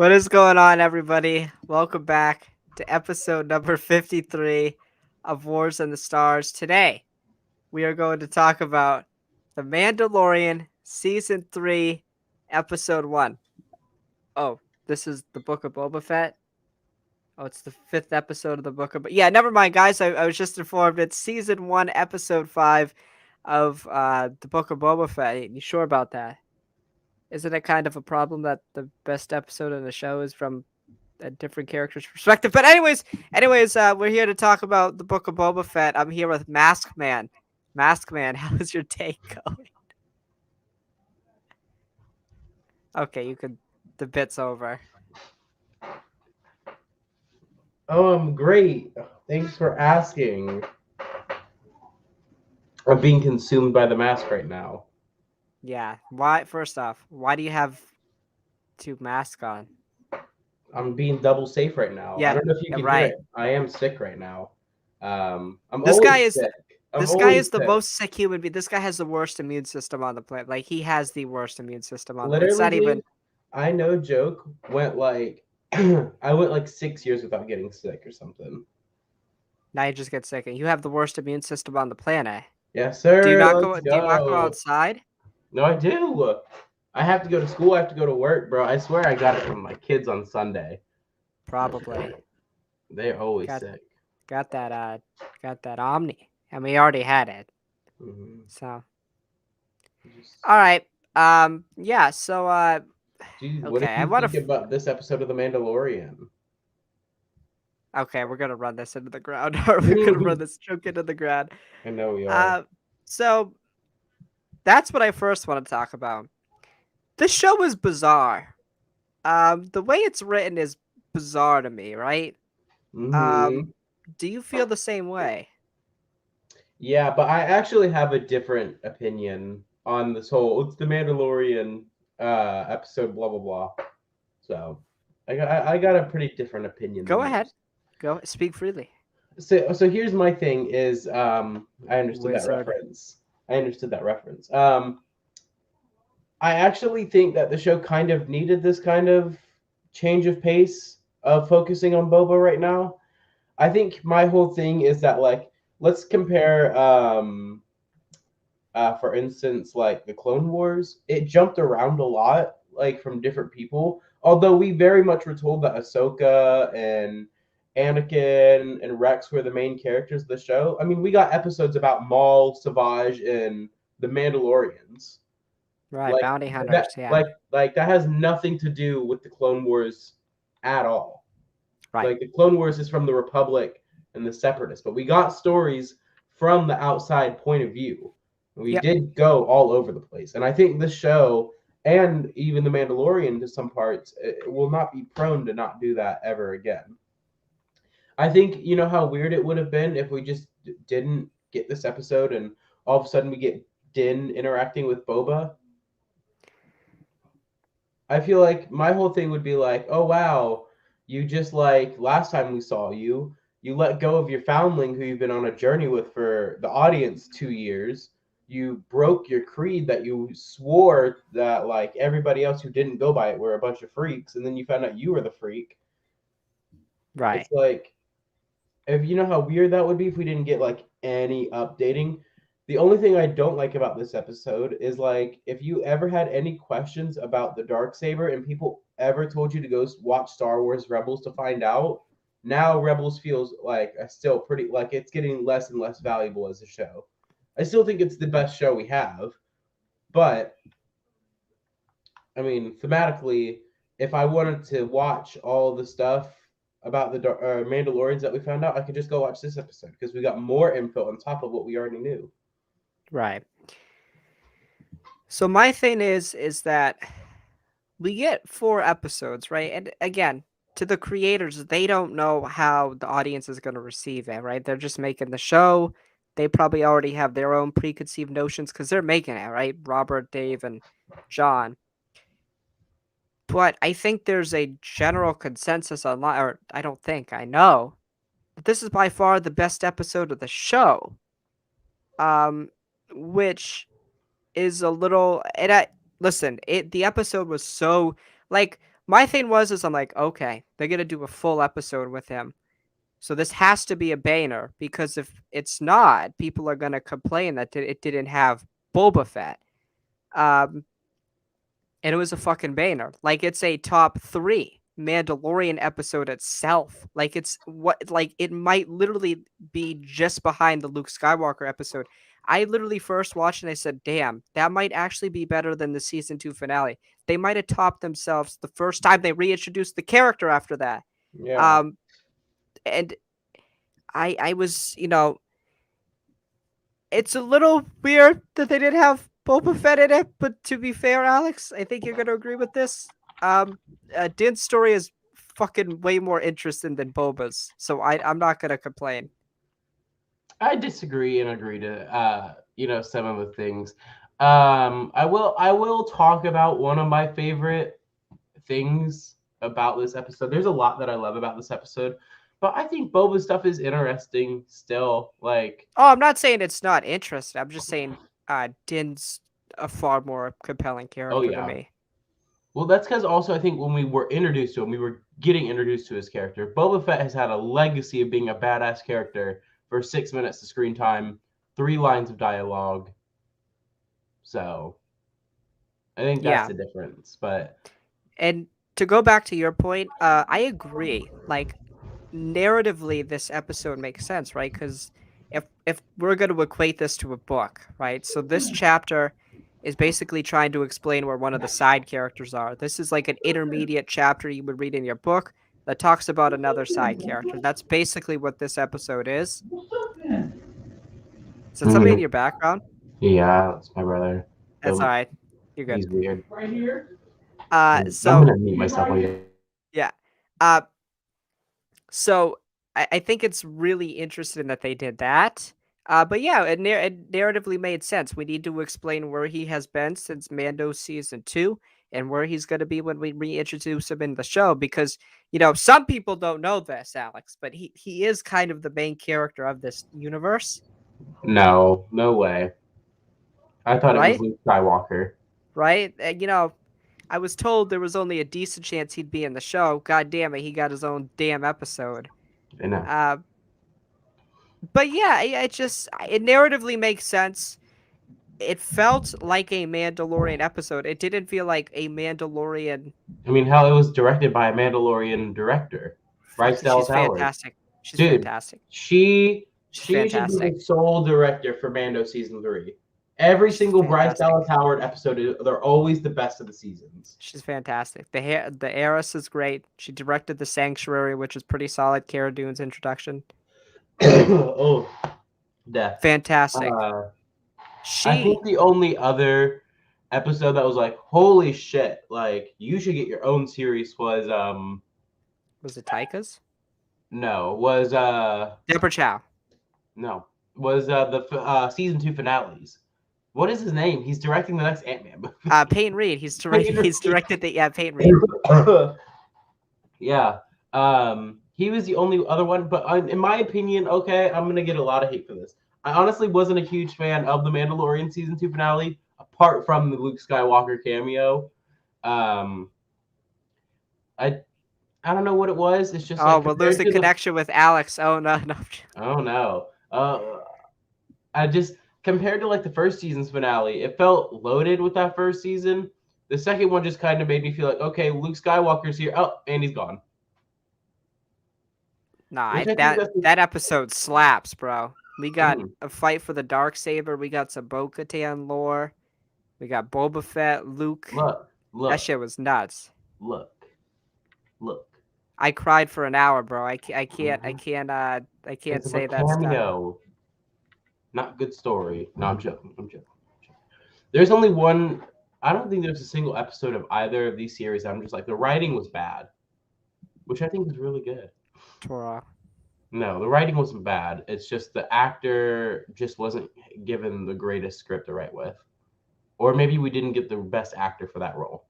What is going on, everybody? Welcome back to episode number 53 of Wars and the Stars. Today, we are going to talk about The Mandalorian Season 3, Episode 1. Oh, this is the Book of Boba Fett? Oh, it's the 5th episode of the Book of... Yeah, never mind, guys. I was just informed it's Season 1, Episode 5 of the Book of Boba Fett. You sure about that? Isn't it kind of a problem that the best episode in the show is from a different character's perspective? But anyways, we're here to talk about the Book of Boba Fett. I'm here with Mask Man. Mask Man, how's your day going? Okay, you could. The bit's over. Oh, I'm great. Thanks for asking. I'm being consumed by the mask right now. Yeah. Why? First off, why do you have two masks on? I'm being double safe right now. I Yeah. don't know if you Yeah. can hear Right. it. I am sick right now. I'm This guy always is. sick. I'm This guy always is the sick. most sick human being. This guy has the worst immune system on the planet. Like he has the worst immune system on the. It's Literally, not even. dude, I no joke went like I went like 6 years without getting sick or something. Now you just get sick, and you have the worst immune system on the planet. Yes, Do you sir. not go? Let's Do you not go go. outside? No, I do. I have to go to school. I have to go to work, bro. I swear I got it from my kids on Sunday. Probably. They're always Got sick. got that Omni, and we already had it. Mm-hmm. So Just, all right. Yeah. So dude, what okay. did I you want think to. about this episode of The Mandalorian? Okay, we're gonna run this into the ground. We're gonna run this chunk into the ground. I know we are. Uh, so that's what I first want to talk about. This show is bizarre. The way it's written is bizarre to me, right? Mm-hmm. Um, do you feel the same way? Yeah, but I actually have a different opinion on this whole "it's the Mandalorian" episode, blah blah blah. So I got a pretty different opinion Go than ahead. most. Go speak freely. So here's my thing: is I understood that Wizard. reference. I understood that reference. I actually think that the show kind of needed this kind of change of pace of focusing on Boba right now. I think my whole thing is that like let's compare for instance like the Clone Wars. It jumped around a lot like from different people. Although we very much were told that Ahsoka and Anakin and Rex were the main characters of the show. I mean, we got episodes about Maul, Savage, and the Mandalorians. Right, Like bounty that, hunters. Yeah. like that has nothing to do with the Clone Wars at all. Right. Like the Clone Wars is from the Republic and the Separatists, but we got stories from the outside point of view. We Yep. did go all over the place, and I think this show and even the Mandalorian to some parts it will not be prone to not do that ever again. I think you know how weird it would have been if we just didn't get this episode and all of a sudden we get Din interacting with Boba. I feel like my whole thing would be like, oh wow, you just like last time we saw you, you let go of your foundling who you've been on a journey with for the audience 2 years. You broke your creed that you swore that like everybody else who didn't go by it were a bunch of freaks, and then you found out you were the freak. Right. It's like if you know how weird that would be if we didn't get like any updating. The only thing I don't like about this episode is like if you ever had any questions about the dark saber and people ever told you to go watch Star Wars Rebels to find out, now Rebels feels like a still pretty like it's getting less and less valuable as a show. I still think it's the best show we have, but I mean thematically, if I wanted to watch all the stuff about the Mandalorians that we found out, I could just go watch this episode because we got more info on top of what we already knew. Right. So my thing is that we get 4 episodes, right? And again, to the creators, they don't know how the audience is going to receive it, right? They're just making the show. They probably already have their own preconceived notions because they're making it, right? Robert, Dave, and John. But I think there's a general consensus online, or I don't think, I know, that this is by far the best episode of the show. Um, which is a little, and I listen, the episode was so like my thing was I'm like, okay, they're gonna do a full episode with him. So this has to be a banger because if it's not, people are gonna complain that it didn't have Boba Fett. Um, and it was a fucking banger. Like it's a top 3 Mandalorian episode itself. Like it's what like it might literally be just behind the Luke Skywalker episode. I literally first watched and I said, "Damn, that might actually be better than the season 2 finale." They might have topped themselves the first time they reintroduced the character after that. Yeah. Um, and I was, it's a little weird that they didn't have Boba Fett in it, but to be fair, Alex, I think you're gonna agree with this. Din's story is fucking way more interesting than Boba's, so I'm not gonna complain. I disagree and agree to some of the things. I will talk about one of my favorite things about this episode. There's a lot that I love about this episode, but I think Boba's stuff is interesting still. Like, Oh, I'm not saying it's not interesting. I'm just saying Din's a far more compelling oh character to yeah. me. Well, that's because also I think when we were introduced to him, we were getting introduced to his character. Boba Fett has had a legacy of being a badass character for 6 minutes of screen time, 3 lines of dialogue. So I think that's Yeah, the difference. But and to go back to your point, I agree. Like narratively this episode makes sense, right? Because if we're going to equate this to a book, right? So this chapter is basically trying to explain where one of the side characters are. This is like an intermediate chapter you would read in your book that talks about another side character. That's basically what this episode is. Is that somebody in mm, your background? yeah, that's my brother. That's all Um, right. You're good. he's weird. I'm So gonna mute myself. yeah. Uh, So I think it's really interesting that they did that. But yeah, it narratively made sense. We need to explain where he has been since Mando season 2 and where he's going to be when we reintroduce him in the show. Because some people don't know this, Alex, but he is kind of the main character of this universe, No, no way. I thought it was right? Luke Skywalker. Right? I was told there was only a decent chance he'd be in the show. God damn it, he got his own damn episode. I know. Uh, but yeah, it narratively makes sense. It felt like a Mandalorian episode. It didn't feel like a Mandalorian. I mean, hell, it was directed by a Mandalorian director, Bryce Fucking, she's Dallas Howard. fantastic. She's Dude, fantastic. she She's she should be fantastic. the sole director for Mando season 3. Every She's single Bryce fantastic. Dallas Howard episode, they're always the best of the seasons. She's fantastic. The heiress is great. She directed the Sanctuary, which is pretty solid. Cara Dune's introduction, Oh, death. fantastic. Uh, I She think the only other episode that was like, holy shit, like you should get your own series was was it Taika's no was Deborah Chow. no was the season 2 finales. What is his name? He's directing the next Ant-Man movie. Peyton Reed. He's Peyton he's Reed. directed the Peyton Reed. Yeah. He was the only other one, but in my opinion, okay, I'm gonna get a lot of hate for this. I honestly wasn't a huge fan of the Mandalorian season 2 finale, apart from the Luke Skywalker cameo. Um, I I don't know what it was. It's just Oh, like we're compared losing to the connection with Alex. Oh no, no. oh no. I just compared to like the first season's finale, it felt loaded with that first season. The second one just kind of made me feel like, okay, Luke Skywalker's here. Oh, and he's gone. Nah, Which I think that that's that episode slaps, bro. We got mhm. a fight for the dark saber. We got some Bo-Katan lore. We got Boba Fett, Luke. Look, That look, shit was nuts. look, look. I cried for an hour, bro. I Mhm. can't It's a say that's done. cameo, not good story. No, I'm joking. I'm joking. There's only one. I don't think there's a single episode of either of these series. I'm just like the writing was bad, which I think is really good. Torah. No, the writing wasn't bad. It's just the actor just wasn't given the greatest script to write with, or maybe we didn't get the best actor for that role.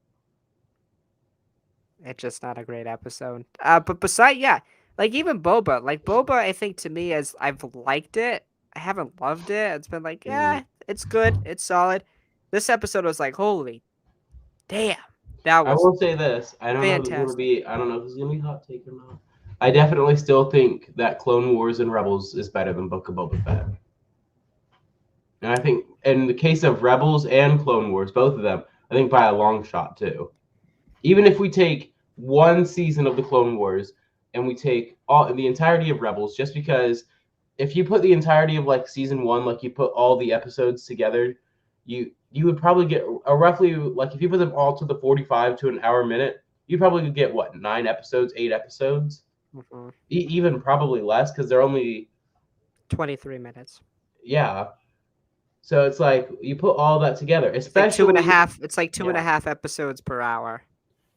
It's just not a great episode. But yeah, like even Boba, I think to me as I've liked it. I haven't loved it. It's been like, Mm. yeah, it's good, it's solid. This episode was like, holy damn. That I was will say this. I don't know if this is gonna fantastic. be. I don't know if this is gonna be a hot take or not. I definitely still think that Clone Wars and Rebels is better than Book of Boba Fett. And I think in the case of Rebels and Clone Wars, both of them, I think by a long shot too. Even if we take one season of the Clone Wars and we take all the entirety of Rebels, just because if you put the entirety of like season one, like you put all the episodes together, you would probably get a roughly like if you put them all to the 45 to an hour minute, you probably could get what 9 episodes, 8 episodes, Mhm. even probably less because they're only 23 minutes. yeah. So it's like you put all that together, It's like two and a especially half. It's like two and a yeah, half episodes per hour.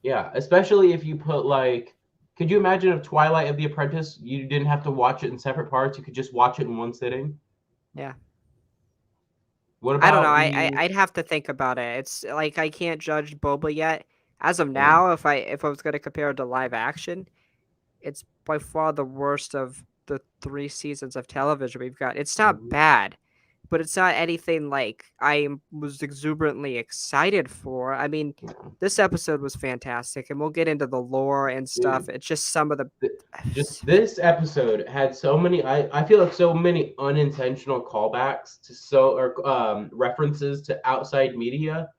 yeah, especially if you put like. Could you imagine if Twilight of the Apprentice, you didn't have to watch it in separate parts? You could just watch it in one sitting. Yeah. What I don't know. about the I'd have to think about it. It's like I can't judge Boba yet. As of yeah. now, if I was gonna compare it to live action, it's by far the worst of the 3 seasons of television we've got. It's not Mhm. bad, but it's not anything like was exuberantly excited for. I mean, this episode was fantastic, and we'll get into the lore and stuff. Dude, It's just some of the just this episode had so many. I feel like so many unintentional callbacks to references to outside media.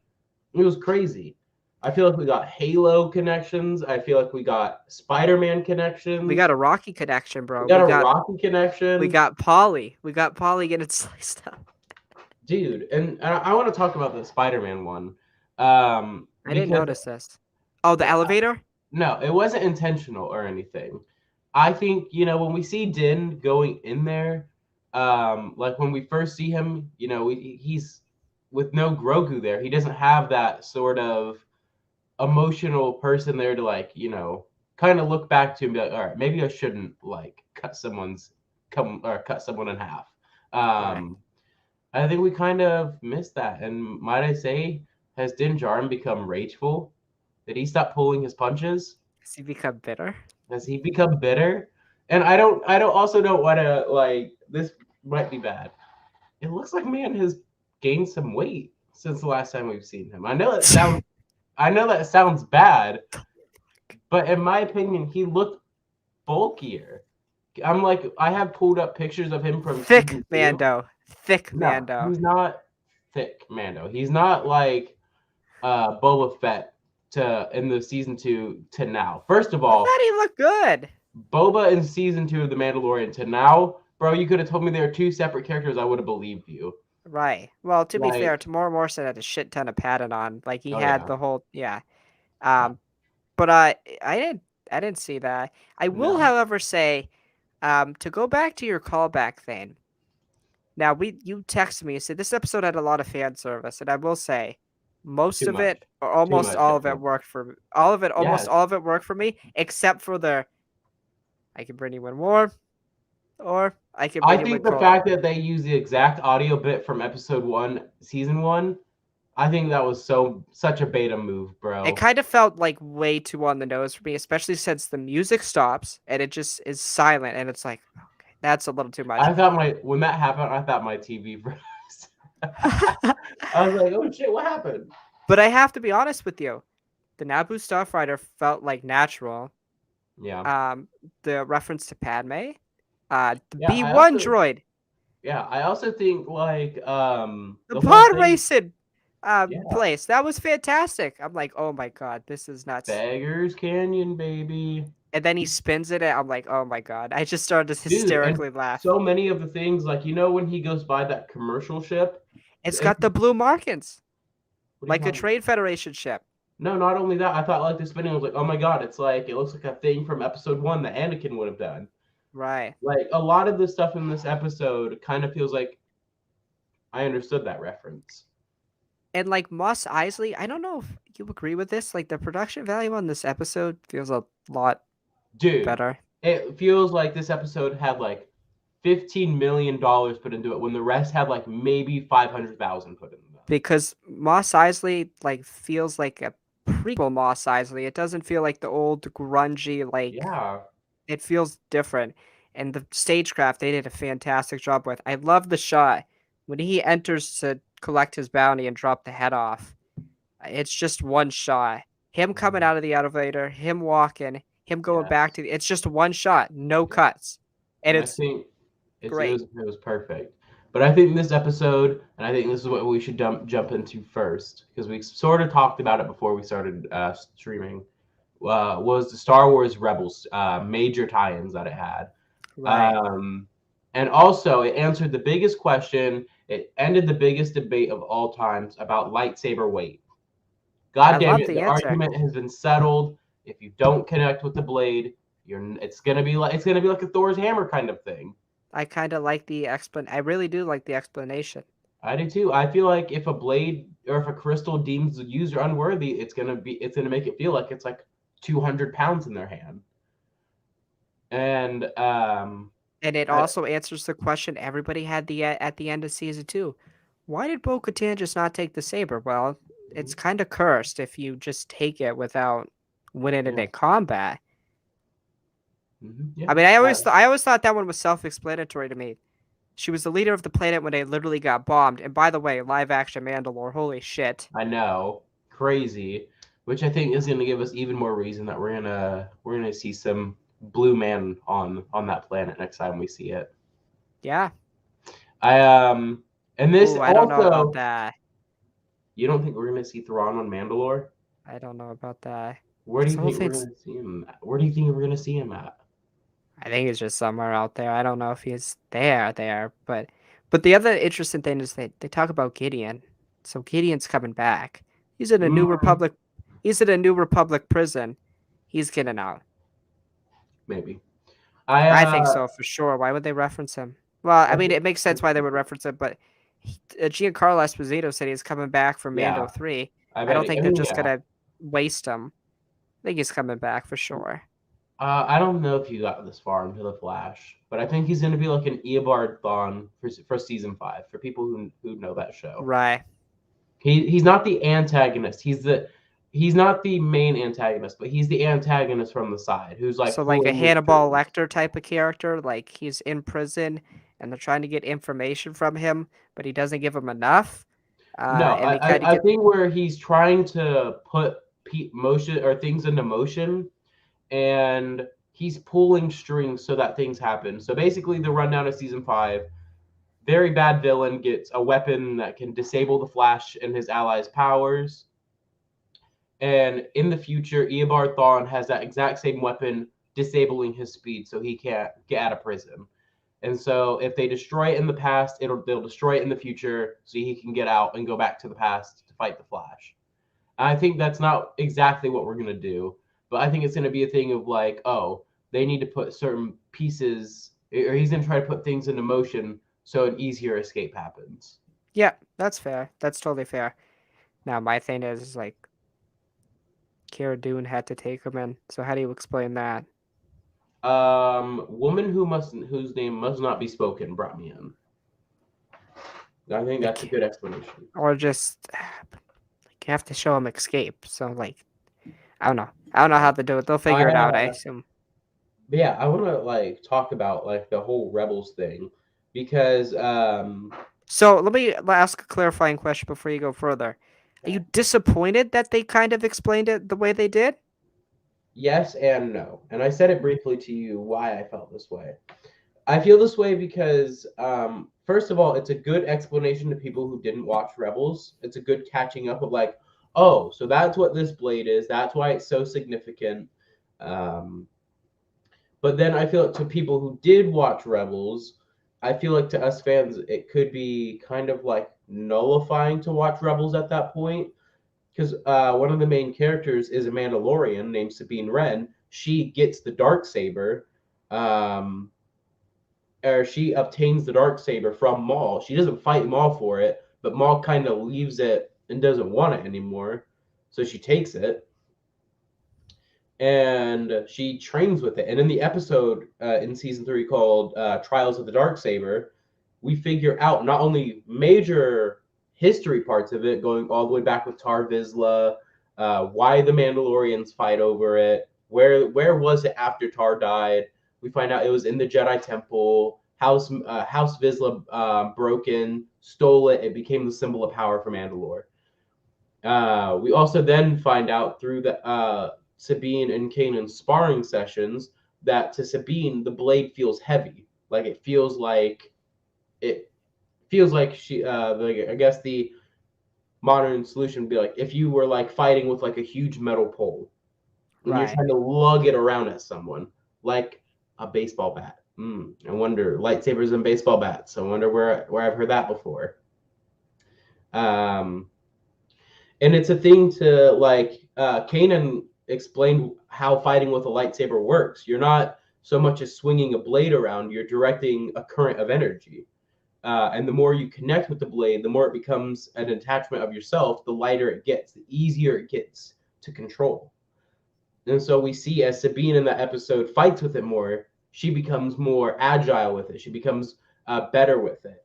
It was crazy. I feel like we got Halo connections. I feel like we got Spider-Man we connections. got a Rocky connection, We bro. got We a got Rocky we connection, got Polly. We got Polly getting sliced up. dude. And I want to talk about the Spider-Man one, I didn't because notice this. Oh, the elevator? no, it wasn't intentional or anything. I think, when we see Din going in there, like when we first see him, he's with no Grogu there. He doesn't have that sort of emotional person there to like, kind of look back to and be like, all right, maybe I shouldn't like cut someone in half. Right. Um, I think we kind of missed that. And might I say, has Din Djarin become rageful? Did he stop pulling his punches? Has he become bitter? Has he become bitter? And I don't want to like this might be bad. It looks like man has gained some weight since the last time we've seen him. I know that sounds bad, but in my opinion, he looked bulkier. I'm like I have pulled up pictures of him from Thick season 2. Mando. Thick No, Mando. he's not thick, Mando. He's not like Boba Fett to in the season 2 to now. First of I all, thought he looked good. Boba in season 2 of The Mandalorian to now, bro, you could have told me they were two separate characters. I would have believed you. Right. Well, to be fair, Like, Tamora Morrison had a shit ton of padding on. Like he oh had yeah, the whole yeah. yeah, Um, but I didn't see that. I will, no, however, say, to go back to your callback thing. Now you texted me and said this episode had a lot of fan service, and I will say, most too of much, it, or too almost much. all I of it think. worked for me. All of it, almost Yes, all of it worked for me, except for the I can bring you in warm, or I can I bring you think in the cold. fact that they use the exact audio bit from episode 1, season 1, I think that was such a beta move, It bro. kind of felt like way too on the nose for me, especially since the music stops and it just is silent, and it's like, okay, that's a little too much. I thought when that happened, I thought my TV froze. I was like, oh shit, what happened? But I have to be honest with you, the Naboo Starfighter felt like natural. Yeah, Um, the reference to Padme, the yeah. B1 droid, I also think like the the whole pod thing. racing, Yeah, place that was fantastic. I'm like, oh my god, this is nuts. Beggars Canyon, baby. And then he spins it, and I'm like, oh my god, I just started to Dude, and hysterically laugh. so many of the things, like when he goes by that commercial ship, It's it, got the blue markings, what are you like a talking? Trade Federation ship. No, not only that, I thought like the spinning was like, oh my god, it's like it looks like a thing from episode 1 that Anakin would have done. Right. Like a lot of the stuff in this episode kind of feels like I understood that reference. And like Moss Isley, I don't know if you agree with this. Like the production value on this episode feels a lot Dude, better it feels like this episode had like $15 million put into it when the rest had like maybe 500,000 put into them. because Moss Isley like feels like a prequel Moss Isley. It doesn't feel like the old grungy like. Yeah, It feels different. And the stagecraft they did a fantastic job with. I love the shot when he enters to collect his bounty and drop the head off. It's just one shot. Him coming out of the elevator, him walking, him going back Yes. to it's just one shot, no Yeah. cuts. And And I it's think great. it was perfect. But I think this episode, and I think this is what we should jump into first, because we sort of talked about it before we started streaming, was the Star Wars Rebels major tie-ins that it had. Right. Um, and also, it answered the biggest question. It ended the biggest debate of all times about lightsaber weight. I God damn love it, the the answer. argument has been settled. If you don't connect with the blade, it's gonna be like a Thor's hammer kind of thing. I kind of like the I really do like the explanation. I do too. I feel like if a blade or if a crystal deems the user unworthy, it's gonna make it feel like it's like 200 pounds in their hand. And And it I, also answers the question everybody had at the end of season 2. Why did Bo-Katan just not take the saber? Well, it's kind of cursed if you just take it without winning it yeah, in combat. yeah. I mean, I always thought that one was self-explanatory to me. She was the leader of the planet when they literally got bombed. And by the way, live action Mandalore, holy shit. I know, crazy. Which I think is gonna give us even more reason that we're gonna see some blue man on that planet next time we see it. Yeah. I and this Ooh, I don't know about also, that. you don't think we're gonna see Thrawn on Mandalore? I don't know about that. Where do Because you the whole think we're thing's gonna see him at? Where do you think we're gonna see him at? I think it's just somewhere out there. I don't know if he's there, but the other interesting thing is they talk about Gideon. So Gideon's coming back. He's in a new Mm, republic. He's in a new republic prison. He's getting out. maybe. I I think so for sure. Why would they reference him? Well, I I mean, think, it makes sense why they would reference him, but Giancarlo Esposito said he's coming back for Mando yeah. 3. I I bet. don't think I they're mean, just yeah. gonna waste him. I think he's coming back for sure. I don't know if you got this far into the Flash, but I think he's gonna be like an Eobard Thawne for season 5 for people who know that show. Right. He's not the antagonist. He's not the main antagonist, but he's the antagonist from the side who's like So like a pulling the Hannibal strings. Lecter type of character, like he's in prison and they're trying to get information from him, but he doesn't give them enough. No, And they kind of I get think where he's trying to put motion or things into motion, and he's pulling strings so that things happen. So basically, the rundown of season 5: very bad villain gets a weapon that can disable the Flash and his allies' powers. And in the future, Eobard Thawne has that exact same weapon disabling his speed so he can't get out of prison. And so if they destroy it in the past, they'll destroy it in the future so he can get out and go back to the past to fight the Flash. And I think that's not exactly what we're gonna do, but I think it's gonna be a thing of like, oh, they need to put certain pieces, or he's gonna try to put things into motion so an easier escape happens. yeah, that's fair. That's totally fair. Now my thing is like Cara Dune had to take him in. So how do you explain that? Woman whose name must not be spoken brought me in. I think that's a Like good explanation. or just like you have to show him escape. So like I don't know. I don't know Yeah. how to do it. They'll I figure it out, I assume. But yeah, I want to like talk about like the whole Rebels thing because So let me ask a clarifying question before you go further. Are you okay. disappointed that they kind of explained it the way they did? Yes and no. And I said it briefly to you why I felt this way. I feel this way because first of all, it's a good explanation to people who didn't watch Rebels. It's a good catching up of like, oh, so that's what this blade is. That's why it's so significant. Um, But then I feel like to people who did watch Rebels, I feel like to us fans, it could be kind of like nullifying to watch Rebels at that point. Because one of the main characters is a Mandalorian named Sabine Wren. She gets the dark saber, um, or she obtains the dark saber from Maul. She doesn't fight Maul for it, but Maul kind of leaves it and doesn't want it anymore, so she takes it and she trains with it. And in the episode in season 3 called Trials of the Dark Saber, we figure out not only major history parts of it, going all the way back with Tar Vizsla, why the Mandalorians fight over it, where was it after Tar died. We find out it was in the Jedi Temple. House Vizsla broke in, stole it. It became the symbol of power for Mandalore. We also then find out through the Sabine and Kanan's sparring sessions that to Sabine the blade feels heavy, like it feels like I guess the modern solution would be like if you were like fighting with like a huge metal pole and you're Right. trying to lug it around at someone, like a baseball bat. I wonder lightsabers and baseball bats. I wonder where I've heard that before. Um, and it's a thing to like Kanan explained how fighting with a lightsaber works. You're not so much as swinging a blade around; you're directing a current of energy. And the more you connect with the blade, the more it becomes an attachment of yourself. The lighter it gets, the easier it gets to control. And so we see as Sabine in that episode fights with it more, she becomes more agile with it. She becomes better with it.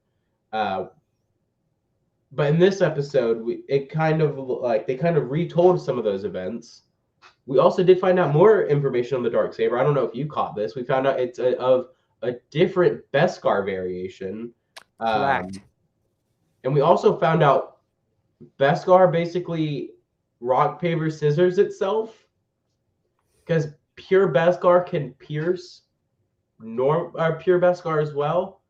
Uh, but in this episode, it kind of like they kind of retold some of those events. We also did find out more information on the dark saber. I don't know if you caught this. We found out it's of a different Beskar variation, um, Correct. and we also found out Beskar basically rock paper scissors itself because pure Beskar can pierce pure Beskar as well.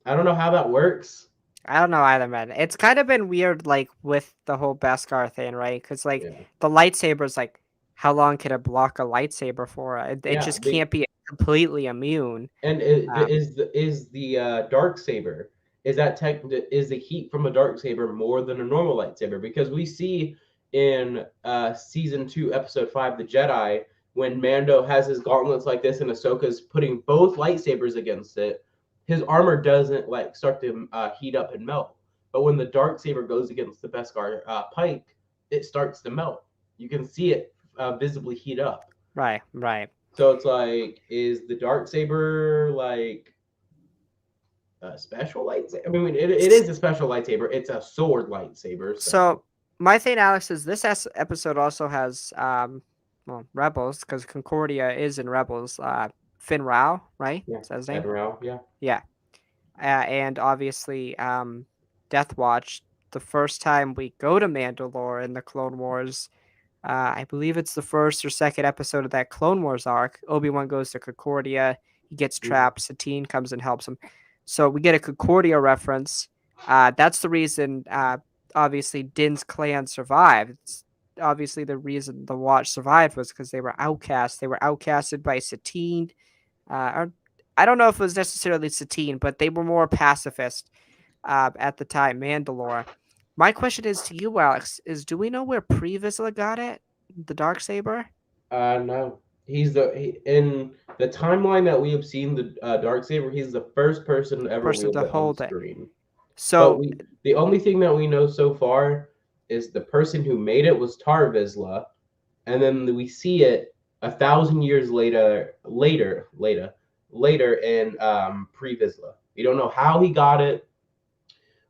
I don't know how that works. I don't know either, man. It's kind of been weird, like with the whole Beskar thing, right? Because like Yeah, the lightsaber's like, how long can it block a lightsaber for? It yeah. just can't be completely immune. And Um, is the dark saber is that tech is the heat from a dark saber more than a normal lightsaber? Because we see in season 2, episode 5, the Jedi, when Mando has his gauntlets like this and Ahsoka's putting both lightsabers against it, his armor doesn't like start to heat up and melt. But when the dark saber goes against the Beskar pike, it starts to melt. You can see it visibly heat up. right, right. So it's like, is the dark saber like a special lightsaber? I mean, it is a special lightsaber. It's a sword lightsaber. So So my thing, Alex, is this episode also has well, Rebels, because Concordia is in Rebels. Finn Rao, right? yeah, Is that his name? Admiral. Yeah. Yeah. And obviously, Death Watch. The first time we go to Mandalore in the Clone Wars, I believe it's the first or second episode of that Clone Wars arc. Obi-Wan goes to Concordia. He gets Mhm. trapped. Satine comes and helps him. So we get a Concordia reference. That's the reason, obviously, Din's clan survived. It's obviously the reason the Watch survived was because they were outcast. They were outcasted by Satine. Or I don't know if it was necessarily Satine, but they were more pacifist at the time, Mandalore. My question is to you, Alex: is do we know where Pre Vizsla got it? The dark saber? No, in the timeline that we have seen the dark saber. He's the first person to ever Person wield to it on hold it. screen. But So the only thing that we know so far is the person who made it was Tar Vizsla, and then we see it 1,000 years later in Pre Vizsla. We don't know how he got it.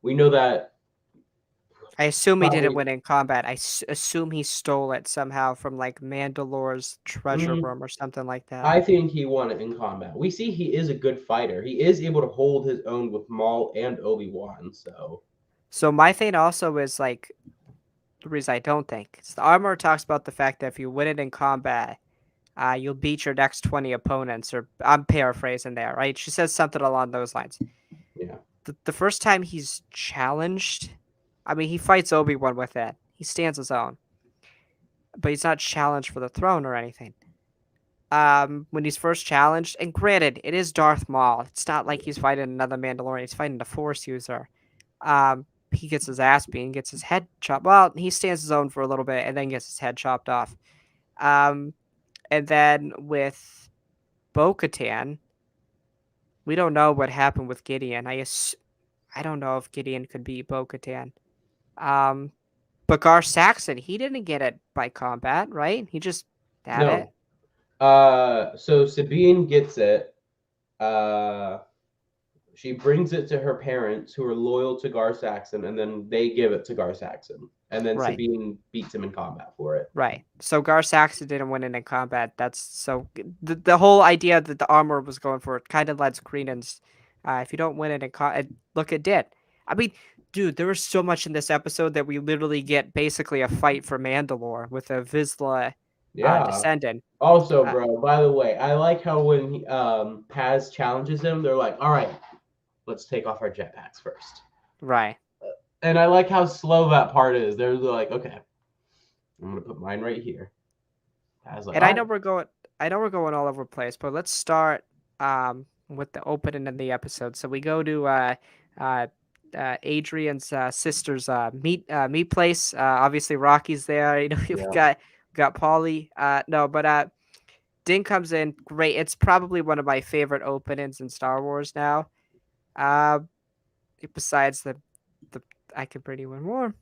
We know that I assume he didn't probably. win in combat. Assume he stole it somehow from like Mandalore's treasure Mm, room or something like that. I think he won it in combat. We see he is a good fighter. He is able to hold his own with Maul and Obi Wan. So So my thing also is like the reason I don't think is the armor talks about the fact that if you win it in combat, you'll beat your next 20 opponents, or I'm paraphrasing there, right? She says something along those lines. yeah, The first time he's challenged, I mean, he fights Obi-Wan with it. He stands his own, but he's not challenged for the throne or anything. When he's first challenged, and granted, it is Darth Maul. It's not like he's fighting another Mandalorian. He's fighting a Force user. He gets his ass beaten, gets his head chopped. Well, he stands his own for a little bit and then gets his head chopped off. Um, and then with Bo-Katan, we don't know what happened with Gideon. I don't know if Gideon could beat Bo-Katan. Um, but Gar Saxon, he didn't get it by combat, right? He just had it. no. So Sabine gets it. Uh, she brings it to her parents, who are loyal to Gar Saxon, and then they give it to Gar Saxon, and then Right, Sabine beats him in combat for it. right. So Gar Saxon didn't win it in combat. That's so the whole idea that the armor was going for it kind of lets credence. If you don't win it in look, it did. I mean, dude, there was so much in this episode that we literally get basically a fight for Mandalore with a Vizsla Yeah. descendant. Also, Uh, bro, by the way, I like how when Paz challenges him, they're like, "All right, let's take off our jetpacks first." right. And I like how slow that part is. They're like, "Okay, I'm gonna put mine right here." Paz like, And "All right." I know we're going all over the place, but let's start with the opening of the episode. So we go to uh Adrian's sister's meat place. Obviously Rocky's there. You know, Yeah. we got Polly. No, but Din comes in. Great. It's probably one of my favorite openings in Star Wars now. Uh besides the I can bring you one more.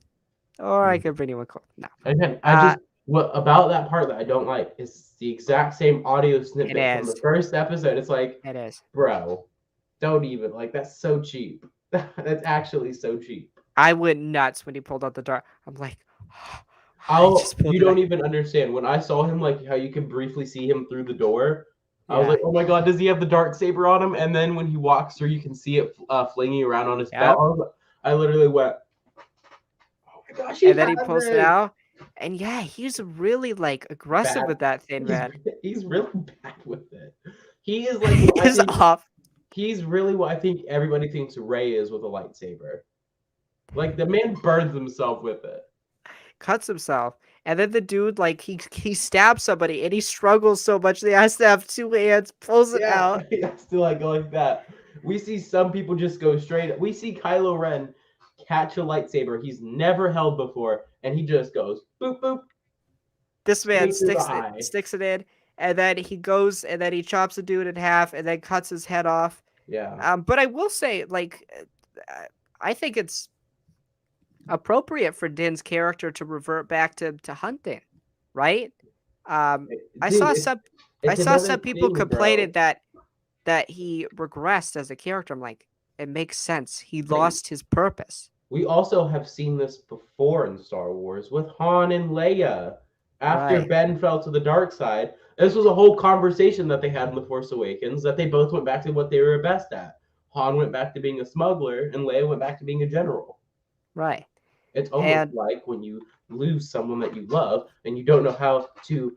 Or I Mm. can bring you one cool. No. Again, I Uh just what about that part that I don't like is the exact same audio it snippet from is. the first episode. It's like, It is. bro, don't even like that's so cheap. That's actually so cheap. I went nuts when he pulled out the dart. I'm like, I I'll just pulled you it out. don't even understand. When I saw him, like how you can briefly see him through the door, I was Yeah. like, oh my god, does he have the dark saber on him? And then when he walks through, you can see it flinging around on his belt. Yep. I literally went, oh my gosh, he And then has he pulls it it. out. And yeah, he's really like aggressive Bad. with that thing, He's man. he's really bad with it. He is like what I He's think. off. He's really what I think everybody thinks Ray is with a lightsaber. Like the man burns himself with it. Cuts himself. And then the dude, like, he stabs somebody and he struggles so much that he has to have two hands, pulls it Yeah, out. he has to like go like that. We see some people just go straight. We see Kylo Ren catch a lightsaber he's never held before, and he just goes boop boop This man straight through the eye. sticks it in, and then he goes and then he chops the dude in half and then cuts his head off. Yeah. But I will say, like, I think it's appropriate for Din's character to revert back to hunting, right? Um, I Dude, saw it's some I it's saw another some people thing, bro. complaining that he regressed as a character. I'm like, it makes sense. He Wait, lost his purpose. we also have seen this before in Star Wars with Han and Leia. After Right, Ben fell to the dark side, this was a whole conversation that they had in The Force Awakens that they both went back to what they were best at. Han went back to being a smuggler, and Leia went back to being a general. right. It's almost And like when you lose someone that you love and you don't know how to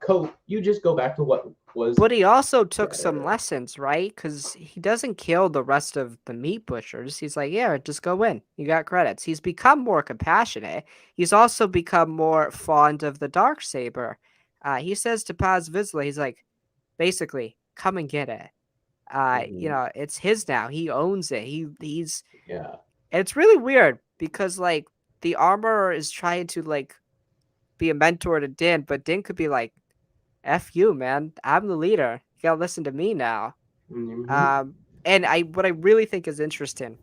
cope, you just go back to what was but he also took some better. lessons, right? Because he doesn't kill the rest of the meat butchers. He's like, yeah, just go in. You got credits. He's become more compassionate. He's also become more fond of the dark saber. He says to Paz Vizsla, he's like, basically, come and get it. You Mhm. know, it's his now. He owns it. He's Yeah. and it's really weird because like the armorer is trying to like be a mentor to Din, but Din could be like, F you, man. I'm the leader. You gotta listen to me now. Hmm. Um, and I what I really think is interesting,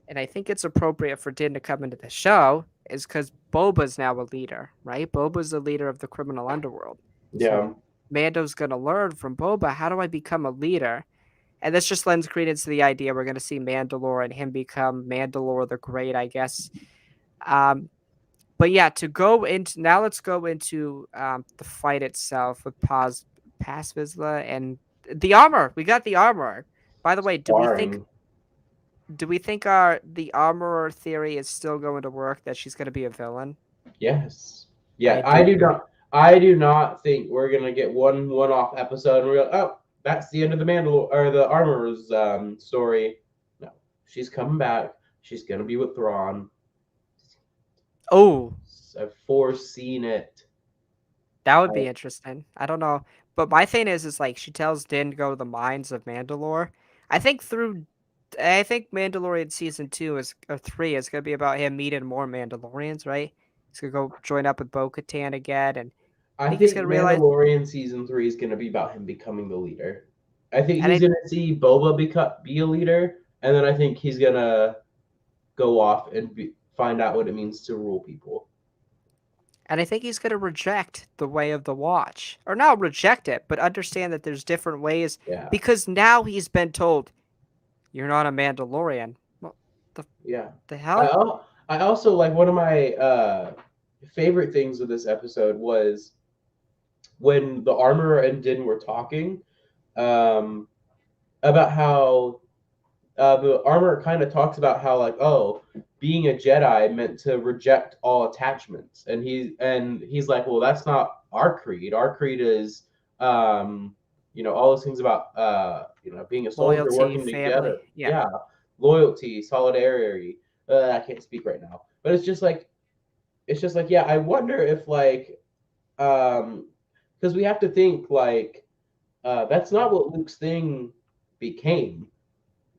and I think it's appropriate for Din to come into the show, is because Boba's now a leader, right? Boba's the leader of the criminal underworld. So Yeah. Mando's gonna learn from Boba, how do I become a leader? And this just lends credence to the idea we're gonna see Mandalore and him become Mandalore the Great, I guess. Um, but yeah, to go into now, let's go into the fight itself with Paz Vizsla and the armor. We got the armor. By the way, Sparring. do we think our the armorer theory is still going to work? That she's going to be a villain? Yes. Yeah. I do too. I do not think we're gonna get one off episode and we're like, oh, that's the end of the Mandalore or the Armorer's story. No, she's coming back. She's gonna be with Thrawn. Oh, I've foreseen it. that would I, be interesting. I don't know, but my thing is like she tells Din to go to the mines of Mandalore. I think through, I think Mandalorian season 2 is or 3 is gonna be about him meeting more Mandalorians, right? He's gonna go join up with Bo-Katan again, and I I think he's think gonna realize. Mandalorian season 3 is gonna be about him becoming the leader. I think And he's I gonna see Boba be a leader, and then I think he's gonna go off and find out what it means to rule people. And I think he's going to reject the way of the watch. Or not reject it, but understand that there's different ways Yeah. because now he's been told, you're not a Mandalorian. Well, the, Yeah. the I hell? I also like one of my favorite things of this episode was when the armorer and Din were talking um, about how the armor kind of talks about how like, oh, being a Jedi meant to reject all attachments, and he's like, well, that's not our creed. Our creed is, all those things about being a soldier, Loyalty, working family. together. Yeah. Yeah, loyalty, solidarity. I can't speak right now, but it's just like yeah. I wonder if like because we have to think like that's not what Luke's thing became.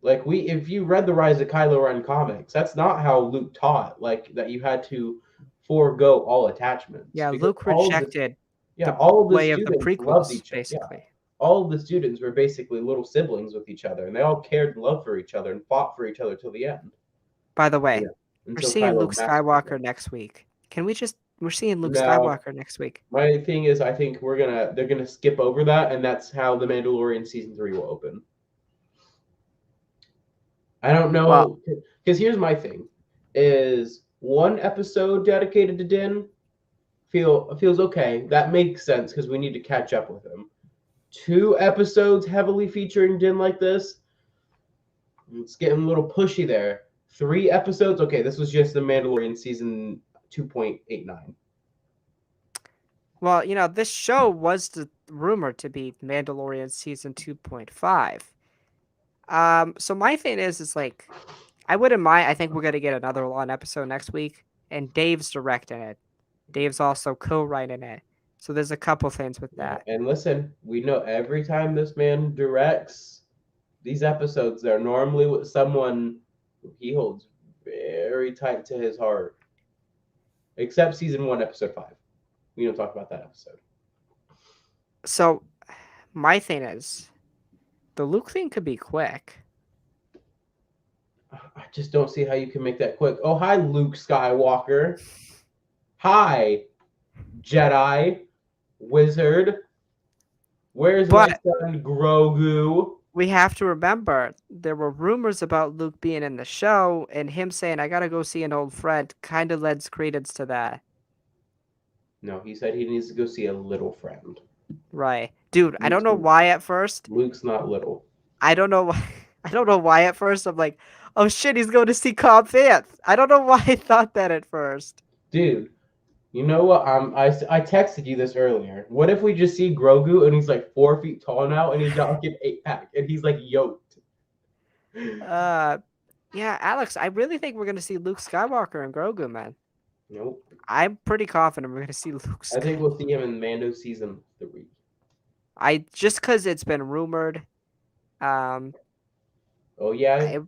Like if you read the Rise of Kylo Ren comics, that's not how Luke taught. Like that you had to forego all attachments Yeah, because Luke rejected the all of the way of the students loved prequels, each other. Yeah, basically. all of the students were basically little siblings with each other, and they all cared and loved for each other and fought for each other till the end. By the way, Yeah, we're until seeing Luke Kylo massacred them. Skywalker next week. Can we just we're seeing Luke No, Skywalker next week. my thing is, I think they're gonna skip over that, and that's how the Mandalorian season 3 will open. I don't Well, know because here's my thing: is one episode dedicated to Din feels okay. That makes sense because we need to catch up with him. Two episodes heavily featuring Din like this, it's getting a little pushy there. Three episodes, okay. This was just the Mandalorian season 2.89. well, this show was rumored to be Mandalorian season 2.5. So my thing is like I wouldn't mind. I think we're gonna get another long episode next week, and Dave's directing it. Dave's also co-writing it. So there's a couple things with Yeah, that. and listen, we know every time this man directs these episodes, they're normally with someone he holds very tight to his heart. Except season 1, episode 5. We don't talk about that episode. So my thing is the Luke thing could be quick. I just don't see how you can make that quick. Oh, hi, Luke Skywalker. Hi, Jedi, Wizard. Where's my But son, Grogu? we have to remember there were rumors about Luke being in the show, and him saying, I gotta go see an old friend, kind of lends credence to that. No, he said he needs to go see a little friend. Right. Dude, I don't Luke's, know why at first. Luke's not little. I don't know why. I don't know why at first I'm like, oh shit, he's going to see Cobb Vanth. I don't know why I thought that at first. Dude, you know what? I texted you this earlier. What if we just see Grogu and he's like 4 feet tall now and he's got like an 8 pack and he's like yoked? Uh, yeah, Alex, I really think we're gonna see Luke Skywalker and Grogu, man. Nope. I'm pretty confident we're gonna see Luke I think we'll Skywalker. see him in Mando season 3. I just because it's been rumored. Um, Oh yeah, I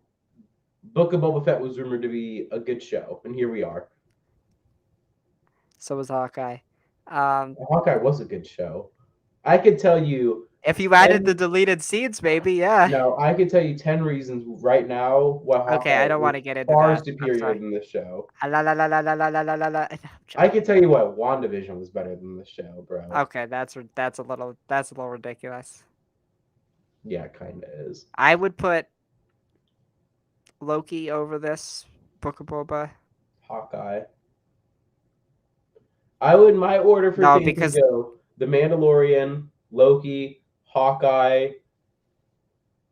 Book of Boba Fett was rumored to be a good show, and here we are. so was Hawkeye. Um, Hawkeye was a good show. I could tell you if you added 10 the deleted scenes, maybe, yeah. no, I could tell you 10 reasons right now why Okay, I Hawkeye don't want is to get into far that. I'm superior sorry. than this show. La la la la la la la la la. I'm I joking. could tell you why WandaVision was better than this show, bro. Okay, that's a little ridiculous. Yeah, it kind of is. I would put Loki over this Book of Boba. Hawkeye. I would my order for No, things would because go The Mandalorian, Loki, Hawkeye.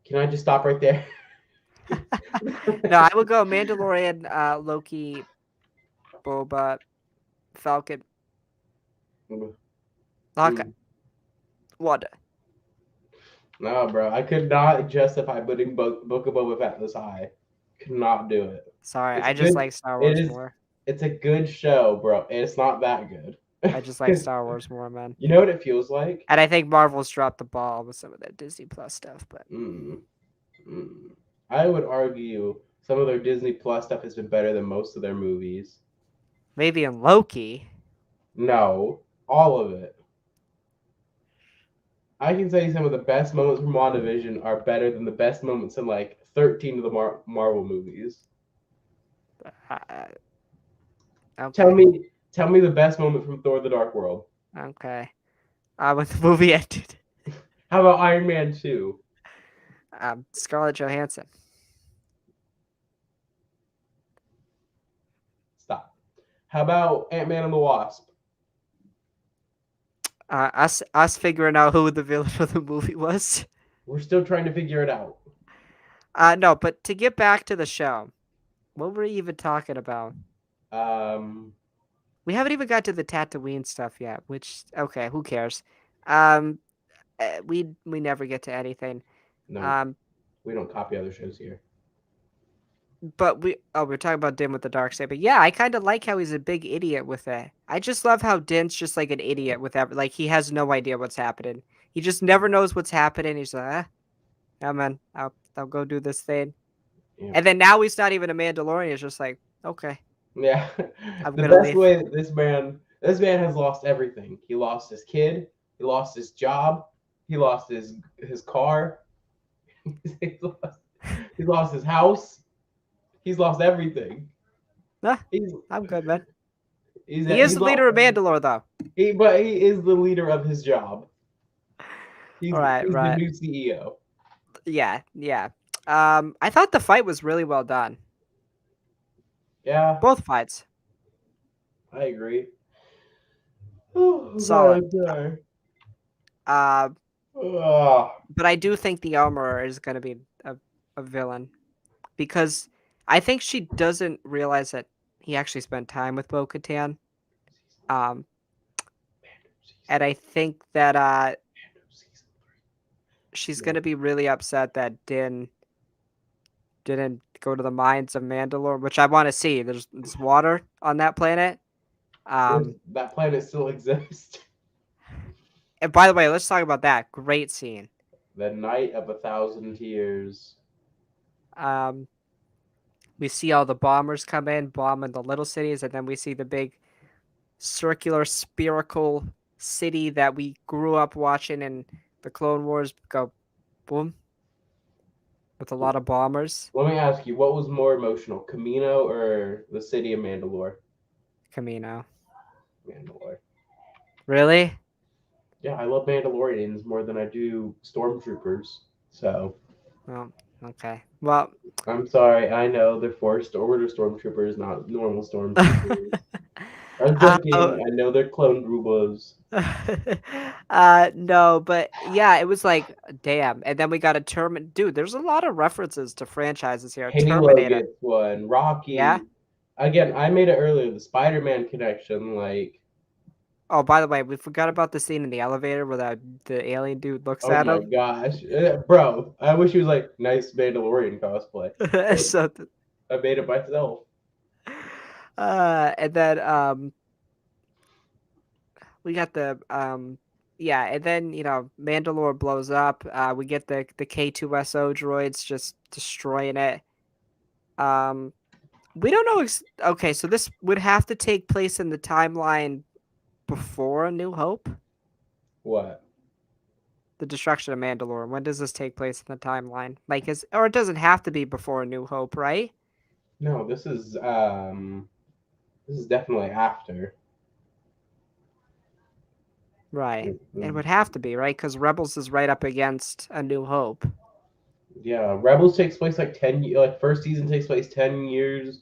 Can I just stop right there? no, I would go Mandalorian, Loki, Boba, Falcon, Hawkeye, Wanda. No, bro, I could not justify putting Book of Boba Fett this high. Could not do it. Sorry, It's I just good. like Star It Wars is. more. It's a good show, bro. It's not that good. I just like Star Wars more, man. You know what it feels like? And I think Marvel's dropped the ball with some of that Disney Plus stuff, but Mm, mm. I would argue some of their Disney Plus stuff has been better than most of their movies. maybe in Loki. No, all of it. I can tell you some of the best moments from WandaVision are better than the best moments in like 13 of the Marvel movies. Uh, Tell okay, me, tell me the best moment from Thor: The Dark World. okay. When the movie ended, How about Iron Man 2? Scarlett Johansson. Stop. How about Ant-Man and the Wasp? Us figuring out who the villain of the movie was. We're still trying to figure it out. No, but to get back to the show, what were we even talking about? Um, We haven't even got to the Tatooine stuff yet. Which okay, who cares? Um, we never get to anything. no, Um, we don't copy other shows here. but we're talking about Din with the dark side. But yeah, I kind of like how he's a big idiot with it. I just love how Din's just like an idiot with that. Like he has no idea what's happening. He just never knows what's happening. He's like, yeah, man, I'll go do this thing. Yeah. And then now he's not even a Mandalorian. It's just like, okay, Yeah. I'm The gonna best leave. way this man has lost everything. He lost his kid, he lost his job, he lost his car, he's lost, he's lost his house, he's lost everything. Nah, He's I'm good, man. he's He is he's the leader lost of Mandalore, though. but he is the leader of his job. He's Right, he's the right. new CEO. Yeah, yeah. I thought the fight was really well done. Yeah, Both fights, I agree. Oh god, solid. I'm sorry. Uh, Ugh. but I do think the Armorer is gonna be a villain because I think she doesn't realize that he actually spent time with Bo-Katan. Um, and I think that she's Yeah. gonna be really upset that Din didn't go to the mines of Mandalore, which I want to see. There's water on that planet. There's Um, that planet still exists. and by the way, let's talk about that. Great scene. The Night of 1,000 Tears. Um, we see all the bombers come in, bombing the little cities, and then we see the big circular spherical city that we grew up watching in the Clone Wars go boom with a lot of bombers. Let me ask you, what was more emotional, Camino or the city of Mandalore? Camino. Mandalore. Really? Yeah, I love Mandalorians more than I do stormtroopers. So Well, okay. Well, I'm sorry. I know they're forced order stormtroopers, not normal stormtroopers. I'm uh, joking. I know they're clone Rubas. no, but yeah, it was like, damn. And then we got a Dude, there's a lot of references to franchises here. Halo Terminator. gets one. Yeah. Rocky. Again, I made it earlier. The Spider-Man connection, like, Oh, by the way, we forgot about the scene in the elevator where the alien dude looks oh at my him. gosh, bro! I wish he was like nice Mandalorian cosplay, but so, I made it myself. and then we got yeah, and then Mandalore blows up. We get the K2SO droids just destroying it. Um, we don't know. Okay, so this would have to take place in the timeline before A New Hope, What? the destruction of Mandalore. When does this take place in the timeline? Like, or it doesn't have to be before A New Hope, right? No, this is definitely after. Right. It Mm-mm. would have to be, right? Because Rebels is right up against A New Hope. Yeah, Rebels takes place like like first season takes place 10 years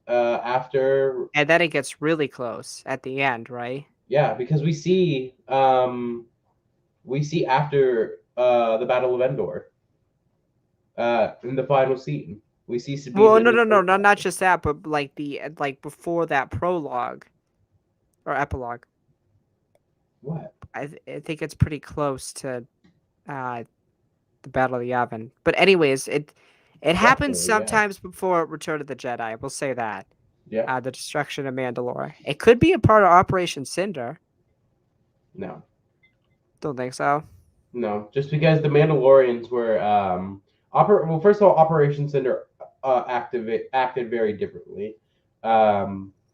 after. And then it gets really close at the end, right? Yeah, because we see after the Battle of Endor in the final scene. We see Sabine Well, and no, no, no, Nick. no, not just that, but like like before that prologue or epilogue. What? I think it's pretty close to uh the Battle of the Yavin. But anyways, it happens Definitely, yeah. sometimes before Return of the Jedi. We'll say that. Yeah. The destruction of Mandalore. It could be a part of Operation Cinder. No. Don't think so. No. Just because the Mandalorians were well, first of all, Operation Cinder acted very differently.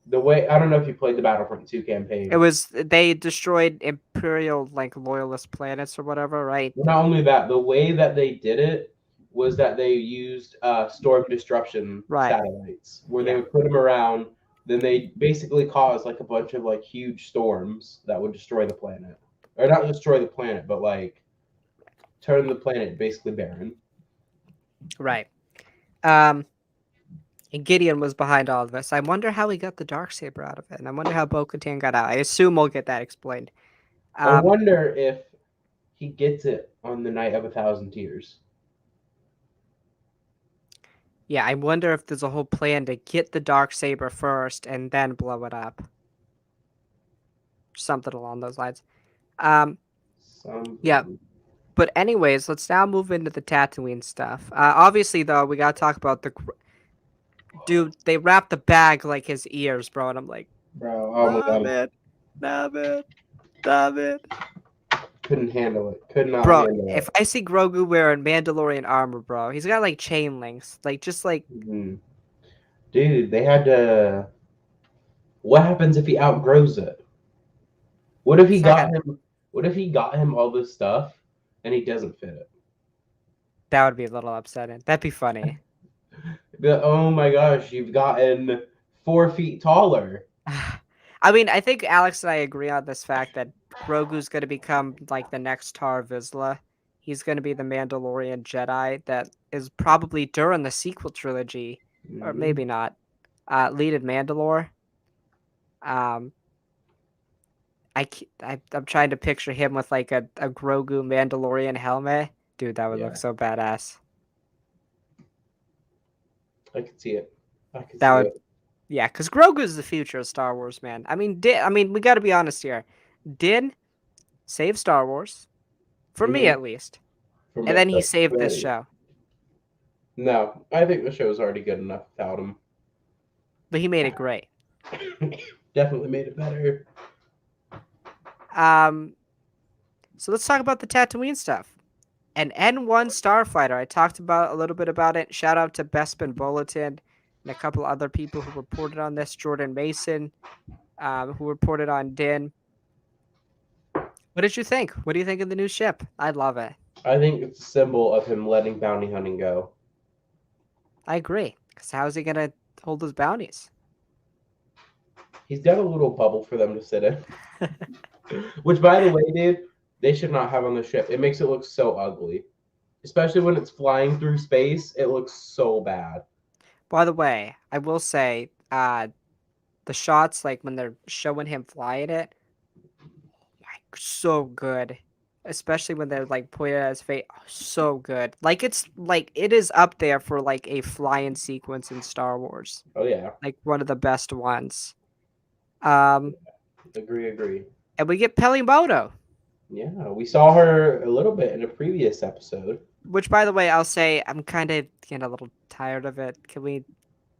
The way I don't know if you played the Battlefront 2 It campaign. was they destroyed Imperial like loyalist planets or whatever, right? Well, not only that, the way that they did it was that they used storm disruption Right. satellites, where they Yeah. would put them around. Then they basically caused like a bunch of like huge storms that would destroy the planet, or not destroy the planet, but like turn the planet basically barren. Right. Um and Gideon was behind all of this. I wonder how he got the dark saber out of it, and I wonder how Bo-Katan got out. I assume we'll get that explained. I Um, wonder if he gets it on the night of 1,000 tears. Yeah, I wonder if there's a whole plan to get the dark saber first and then blow it up. Something along those lines. Um, yeah. Something. But anyways, let's now move into the Tatooine stuff. Obviously, though, we gotta talk about the dude. They wrapped the bag like his ears, bro, and I'm like, Bro, oh my stop god. it, stop it, stop it, Couldn't handle it. Could not bro. handle If it. I see Grogu wearing Mandalorian armor, bro, he's got like chain links, like just like Mhm. Dude, they had to. What happens if he outgrows it? What if he he's not got gonna. him? What if he got him all this stuff and he doesn't fit it? That would be a little upsetting. That'd be funny. Oh my gosh, you've gotten 4 feet taller. I mean, I think Alex and I agree on this fact that Grogu's going to become like the next Tar Vizsla. He's going to be the Mandalorian Jedi that is probably during the sequel trilogy, or Hmm. maybe not, leading Mandalore. Um, I'm trying to picture him with like a Grogu Mandalorian helmet. Dude, that would look Yeah, so badass. I can see it. I can That see would, it. yeah, because Grogu's the future of Star Wars, man. I mean, we got to be honest here. Din saved Star Wars, for me Hmm. at least. For And then he myself, saved this very. show. No, I think the show's already good enough without him. But he made it great. Definitely made it better. Um, so let's talk about the Tatooine stuff. An N1 starfighter. I talked about a little bit about it. Shout out to Bespin Bulletin and a couple other people who reported on this. Jordan Mason, who reported on Din. What did you think? What do you think of the new ship? I love it. I think it's a symbol of him letting bounty hunting go. I agree. Because how is he gonna hold those bounties? He's got a little bubble for them to sit in. Which, by the way, dude, they should not have on the ship. It makes it look so ugly. Especially when it's flying through space, it looks so bad. By the way, I will say, the shots like when they're showing him flying it, like so good. Especially when they're like pointed at his face, oh, so good. Like it's like it is up there for like a flying sequence in Star Wars, Oh yeah, like one of the best ones. Um, agree, agree. and we get Pelimoto, Yeah, we saw her a little bit in a previous episode. which by the way, I'll say I'm kind of getting a little tired of it. Can we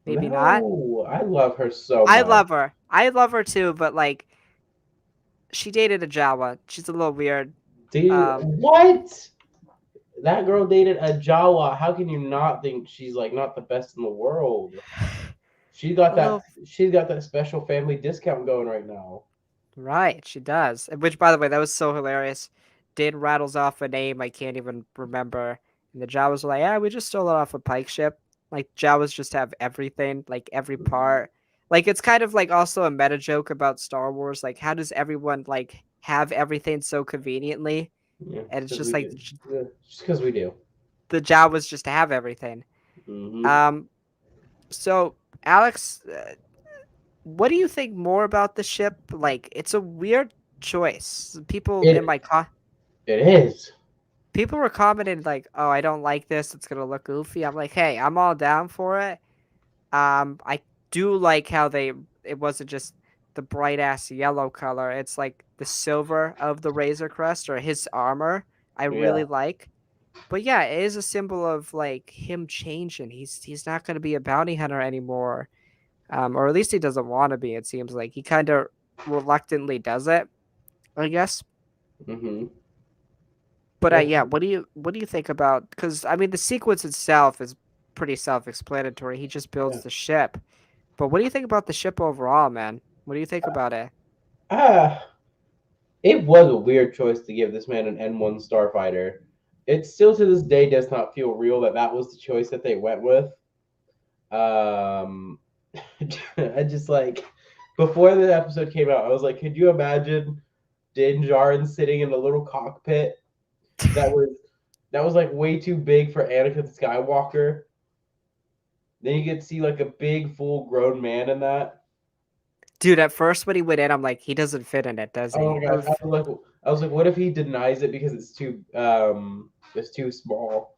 maybe not? No, I love her so I much. love her. I love her too, but like she dated a Jawa. She's a little weird. Dude, Um, what? That girl dated a Jawa. How can you not think she's like not the best in the world? She got a little that. She's got that special family discount going right now. right, she does. Which, by the way, that was so hilarious. Din rattles off a name I can't even remember, and the Jawas were like, "Yeah, we just stole it off a pike ship." Like Jawas just have everything, like every Mhm. part. Like it's kind of like also a meta joke about Star Wars. Like, how does everyone like have everything so conveniently? Yeah, And it's because just we like do. Yeah, just because we do. the Jawas just have everything. Hmm. Um. So, Alex, what do you think more about the ship? Like, it's a weird choice. People in It my it is. people were commenting like, "Oh, I don't like this. It's gonna look goofy." I'm like, "Hey, I'm all down for it." I do like how it wasn't just the bright ass yellow color. It's like the silver of the Razor Crest or his armor. I really Yeah. like. But yeah, it is a symbol of like him changing. He's not gonna be a bounty hunter anymore. Or at least he doesn't want to be. It seems like he kind of reluctantly does it, I guess. Hmm. But Yeah. yeah, what do you think about? Because I mean, the sequence itself is pretty self-explanatory. He just Yeah. builds the ship. But what do you think about the ship overall, man? What do you think about it? Ah, it was a weird choice to give this man an N1 starfighter. It still to this day does not feel real that that was the choice that they went with. Um, I just like before the episode came out, I was like, could you imagine Din Djarin sitting in a little cockpit that was that was like way too big for Anakin Skywalker? Then you get to see like a big full grown man in that. Dude, at first when he went in, I'm like, he doesn't fit in it, does Oh he? my gosh, I was like, what if he denies it because it's too small?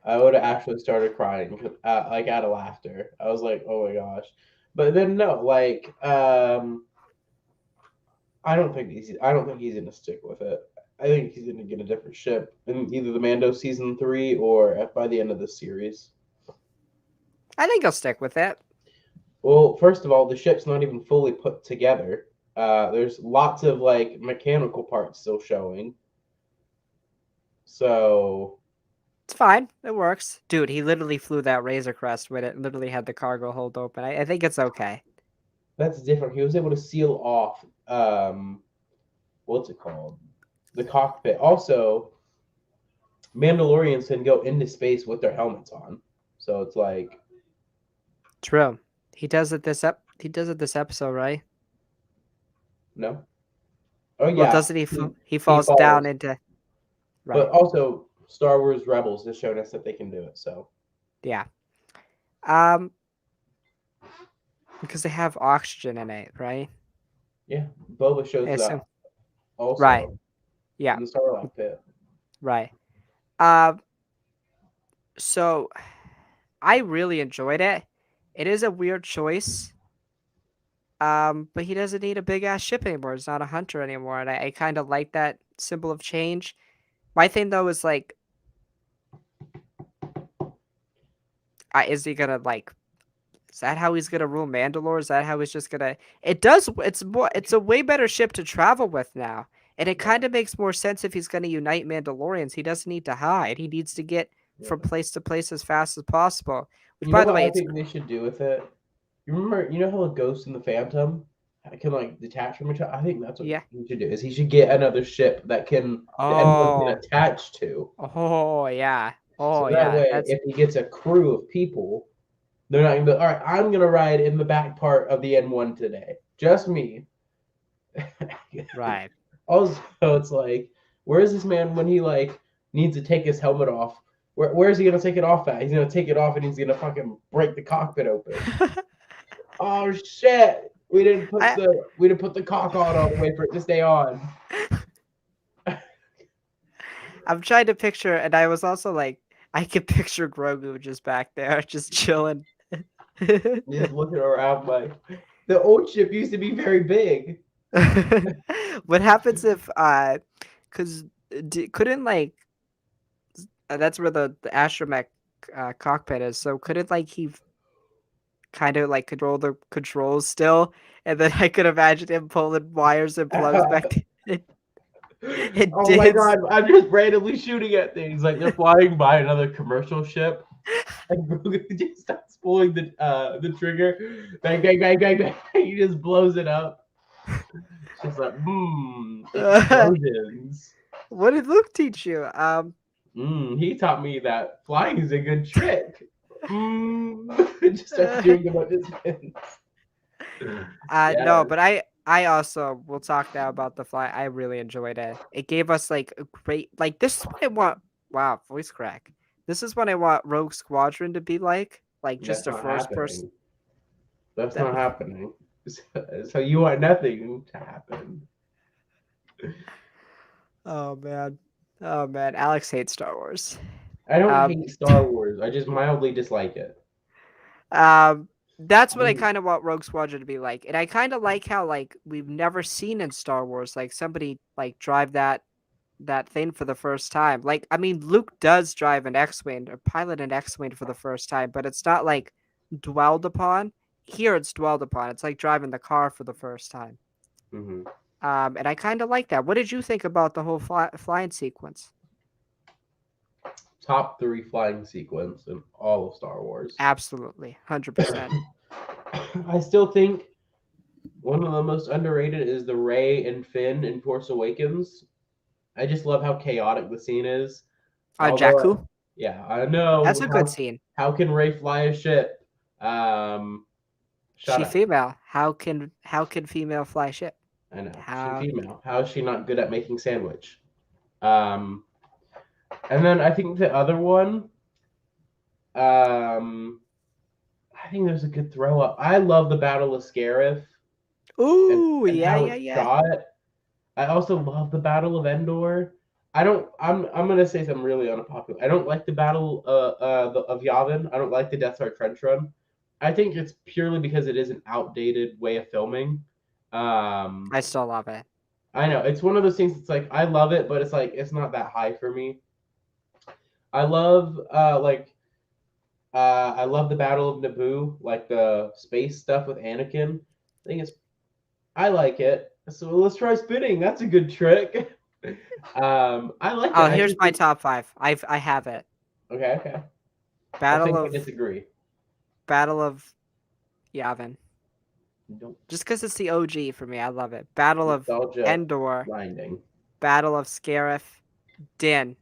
I would have actually started crying, like out of laughter. I was like, oh my gosh. But then no, like, I don't think he's gonna stick with it. I think he's gonna get a different ship in either the Mando season 3 or by the end of the series. I think I'll stick with it. Well, first of all, the ship's not even fully put together. There's lots of like mechanical parts still showing. So It's fine. It works. Dude, he literally flew that Razor Crest when it literally had the cargo hold open. I think it's okay. that's different. He was able to seal off what's it called? The cockpit. Also, Mandalorians can go into space with their helmets on. So it's like True. He does it this episode, right? no. Oh Well, yeah, doesn't he he he falls down falls. into But right. also Star Wars Rebels has shown us that they can do it. So Yeah. Um because they have oxygen in it, right? yeah, Boba I shows assume. that Right. also Yeah. in the Sarlacc pit. Right. Um so I really enjoyed it. It is a weird choice. But he doesn't need a big ass ship anymore. He's not a hunter anymore, and I kind of like that symbol of change. My thing though is like, is he gonna like? Is that how he's gonna rule Mandalore? Is that how he's just gonna? It does. It's more. It's a way better ship to travel with now, and it Yeah, kind of makes more sense if he's gonna unite Mandalorians. He doesn't need to hide. He needs to get from yeah. place to place as fast as possible. Which, You know by the what way, I it's think they should do with it? You remember, you know how a ghost in the Phantom can like detach from each other? I think that's what yeah. he should do. Is he should get another ship that can the N1 can Oh, attach to. oh yeah, So oh that yeah. way, That's if he gets a crew of people, they're not gonna be all right. I'm gonna ride in the back part of the N1 today, just me. right. Also, it's like, where is this man when he like needs to take his helmet off? Where is he gonna take it off at? He's gonna take it off and he's gonna fucking break the cockpit open. Oh shit! I We didn't put the cock on all the way for it to stay on. I'm trying to picture, and I was also like, I could picture Grogu just back there, just chilling. Just looking around like the old ship used to be very big. What happens if, because couldn't like that's where the astromech cockpit is. So couldn't like he kind of like control the controls still, and then I could imagine him pulling wires and plugs back to it. It Oh my did. god, I'm just randomly shooting at things. Like they're flying by another commercial ship. And Grogu just starts pulling the trigger. Bang, bang, bang, bang, bang. He just blows it up. It's just like, explosions. What did Luke teach you? He taught me that flying is a good trick. Just starts doing a bunch of spins. No, Yeah. but I also will talk now about the fly. I really enjoyed it. It gave us like a great like this is what I want. Wow, voice crack. This is what I want Rogue Squadron to be like. Like just That's a not first person. happening. That's That, not happening. So you want nothing to happen. oh man, oh man. Alex hates Star Wars. I don't Um, hate Star Wars. I just mildly dislike it. um. That's what I I'm, kind of want Rogue Squadron to be like, and I kind of like how like we've never seen in Star Wars like somebody like drive that thing for the first time. Like, I mean, Luke does drive an X-wing or pilot an X-wing for the first time, but it's not like dwelled upon. Here, it's dwelled upon. It's like driving the car for the first time. mhm. And I kind of like that. What did you think about the whole flying sequence? Top three flying sequence in all of Star Wars. Absolutely, 100%. I still think one of the most underrated is the Rey and Finn in Force Awakens. I just love how chaotic the scene is. Although, Jakku, yeah, I that's know a good scene. how can Rey fly a ship? Um, Shut She up. female. How can female fly ship? I know she How? female. How is she not good at making sandwich? Um, and then I think the other one, um, I think there's a good throw up. I love the Battle of Scarif and Ooh, and yeah, how yeah, it's yeah. shot. I also love the Battle of Endor. I don't. I'm gonna say something really unpopular. I don't like the battle of Yavin. I don't like the Death Star trench run. I think it's purely because it is an outdated way of filming. Um, I still love it. I know it's one of those things. It's like I love it, but it's like it's not that high for me. I love I love the Battle of Naboo, like the space stuff with Anakin. I think it's I like it. So let's try spinning. That's a good trick. I like it. Oh, I here's just my think top five. I have it. okay, okay. I Battle think I of disagree. Battle of Yavin. Don't Just because it's the OG for me, I love it. Battle of nostalgia Endor. grinding. Battle of Scarif. Din.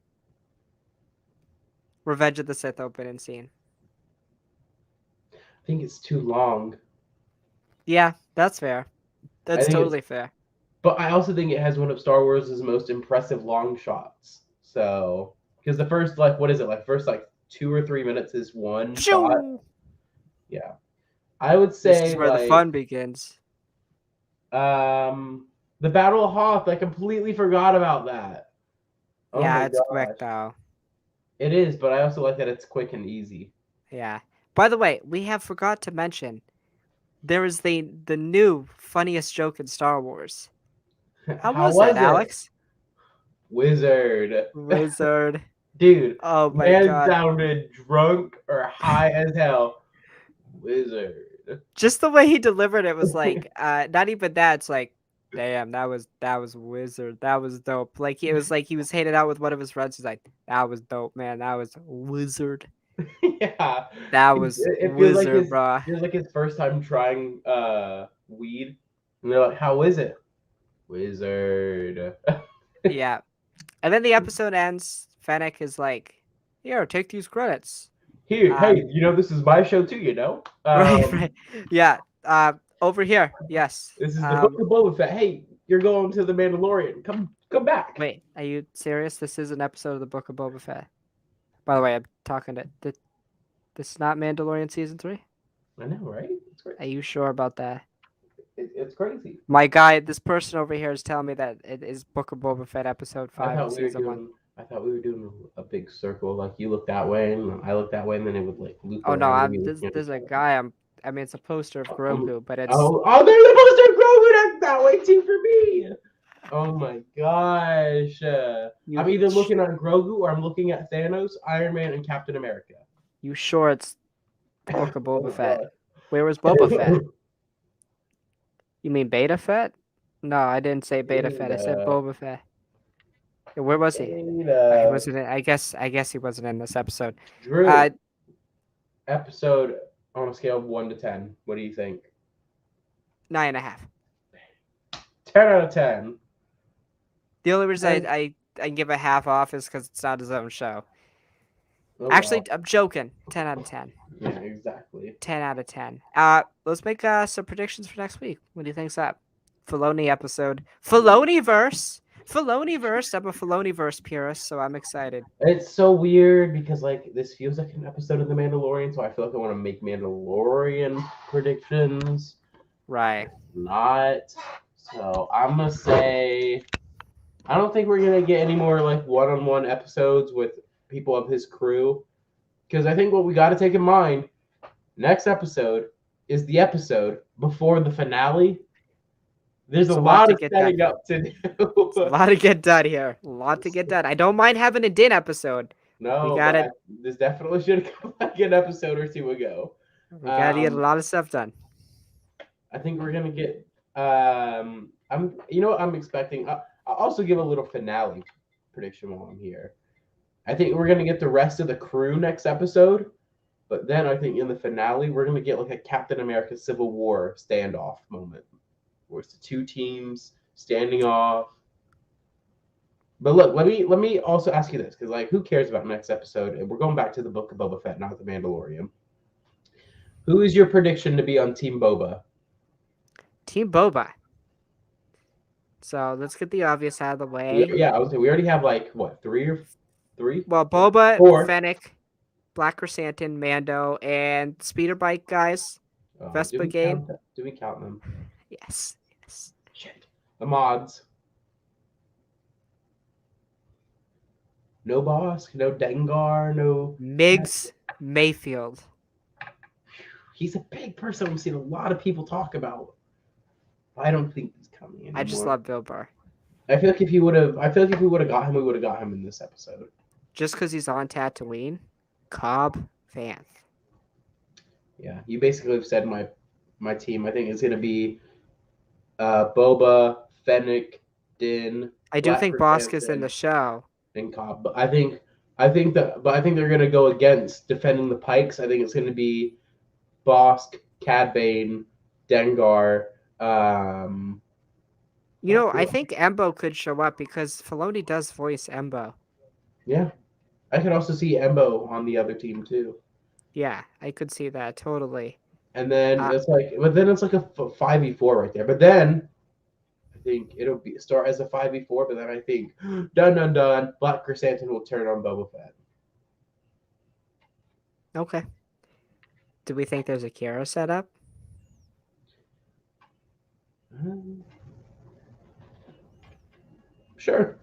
Revenge of the Sith opening scene. I think it's too long. Yeah, that's fair. I That's think it's, totally fair. but I also think it has one of Star Wars' most impressive long shots. So, because the first like what is it like first like 2 or 3 minutes is one shot. Shoo! Yeah, I would This is say where the like fun begins. um the Battle of Hoth. I completely forgot about that. Oh Yeah, my it's quick gosh, though. it is. But I also like that it's quick and easy. Yeah. By the way, we have forgot to mention there is the new funniest joke in Star Wars. How How was that, was it? Alex? Wizard. Wizard. Dude, Oh my man god. sounded drunk or high as hell. Wizard. Just the way he delivered it was like not even that, it's like damn, that was wizard. That was dope. Like it was like he was hanging out with one of his friends. He's like, that was dope, man. That was wizard. Yeah. That was It feels like wizard, his bruh. feels like his first time trying weed. And they're like, how is it? Wizard. Yeah. And then the episode ends. Fennec is like, here, take these credits. Here, Um, hey, this is my show too, you know? right, right. Yeah. Over here. Yes. This is the Book of Boba Fett. Hey, you're going to the Mandalorian. Come back. Wait, are you serious? This is an episode of the Book of Boba Fett. By the way, I'm talking to this is not Mandalorian season 3? I know, right? It's Are crazy. you sure about that? It's crazy. My guy, this person over here is telling me that it is Book of Boba Fett episode I 5 of thought we were season 1. doing. I thought we were doing a big circle. Like you look that way and I look that way, and then it would like loop Oh no, around and be I'm this looking at there's each a other. guy I mean it's a poster of Grogu, but it's There's a poster of Grogu that waiting for me. Oh my gosh. you I'm either looking at Grogu or I'm looking at Thanos, Iron Man, and Captain America. you sure it's the Book of Oh Boba my Fett? god. Where was Boba Fett? You mean Beta Fett? No, I didn't say Beta Fett. I said Beta. Boba Fett. Yeah, where was he? He Beta. wasn't. I guess he wasn't in this episode. Drew, Uh, episode on a scale of 1 to 10. What do you think? 9.5. 10 out of 10. The only reason And, I give a half off is because it's not his own show. oh Actually, well. I'm joking. 10 out of 10. Yeah, exactly. 10 out of 10. Let's make some predictions for next week. What do you think's up? Filoni episode. Filoni-verse. Filoni-verse. I'm a Filoni-verse purist, so I'm excited. It's so weird because like this feels like an episode of The Mandalorian, so I feel like I want to make Mandalorian predictions. Right. Not. So I'm gonna say I don't think we're gonna get any more like one-on-one episodes with people of his crew. Because I think what we gotta take in mind, next episode is the episode before the finale. There's It's a a lot lot to of get done setting here. up to It's a do. lot to get done here. A lot to get done. I don't mind having a din episode. We No, gotta this definitely should have come like an episode or two ago. we gotta get a Um, lot of stuff done. I think we're gonna get. What I'm expecting. I'll also give a little finale prediction while I'm here. I think we're gonna get the rest of the crew next episode, but then I think in the finale we're gonna get like a Captain America Civil War standoff moment, where it's the two teams standing off. But look, let me also ask you this, because like, who cares about next episode? And we're going back to the Book of Boba Fett, not the Mandalorian. Who is your prediction to be on Team Boba? Team Boba. So let's get the obvious out of the way. Yeah, I would say we already have like what three, Well, Boba, four. Fennec, Black Chrysanthemum, Mando, and speeder bike guys. Do Vespa we game. count them? Do we count them? Yes. Yes. Shit. The mods. No Bosk, no Dengar, no. Migs Mayfield. He's a big person we've seen a lot of people talk about. I don't think he's coming I just anymore. love Bill Burr. I feel like if he would have, I feel like if we would have got him, we would have got him in this episode. Just because he's on Tatooine. Cobb Vanth. Yeah, you basically have said my team. I think it's gonna be Boba, Fennec, Din, I do Black think Bosk is in Chrysanthemum, the show. and Cobb. But I think they're gonna go against defending the Pikes. I think it's gonna be Bosk, Cad Bane, Dengar. You know, I think Embo could show up because Filoni does voice Embo. Yeah, I could also see Embo on the other team too. Yeah, I could see that totally. And then Uh, it's like a 5v4 right there. But then I think it'll be start as a 5v4. But then I think dun, Black Chrysanthemum will turn on Boba Fett. okay. Do we think there's a Kira setup? Sure.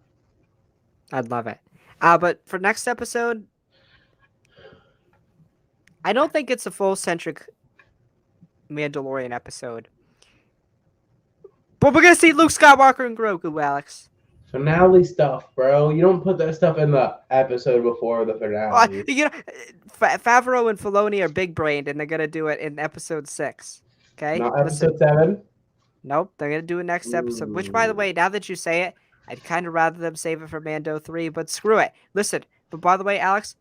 I'd love it. But for next episode, I don't think it's a full centric Mandalorian episode. But we're gonna see Luke Skywalker and Grogu, Alex. Finale stuff, bro. You don't put that stuff in the episode before the finale. You know, Favreau and Filoni are big brained, and they're gonna do it in episode 6. Okay, Not listen. episode 7. Nope, they're gonna do it next episode. Which, by the way, now that you say it, I'd kind of rather them save it for Mando 3. But screw it. Listen. But by the way, Alex,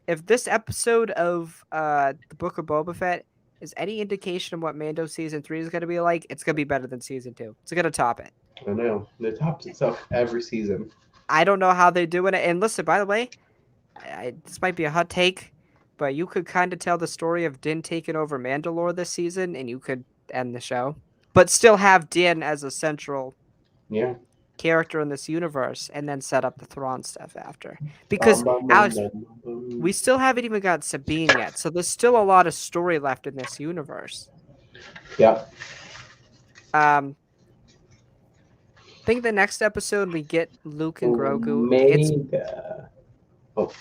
if this episode of the Book of Boba Fett is any indication of what Mando season 3 is gonna be like, it's gonna be better than season 2. It's gonna top it. I know. It tops itself every season. I don't know how they're doing it. And listen, by the way, this might be a hot take, but you could kind of tell the story of Din taking over Mandalore this season, and you could end the show, but still have Din as a central Yeah. character in this universe, and then set up the Thrawn stuff after. Because Alex, we still haven't even got Sabine yet, so there's still a lot of story left in this universe. Yeah. I think the next episode we get Luke and Grogu. Omega. Oh,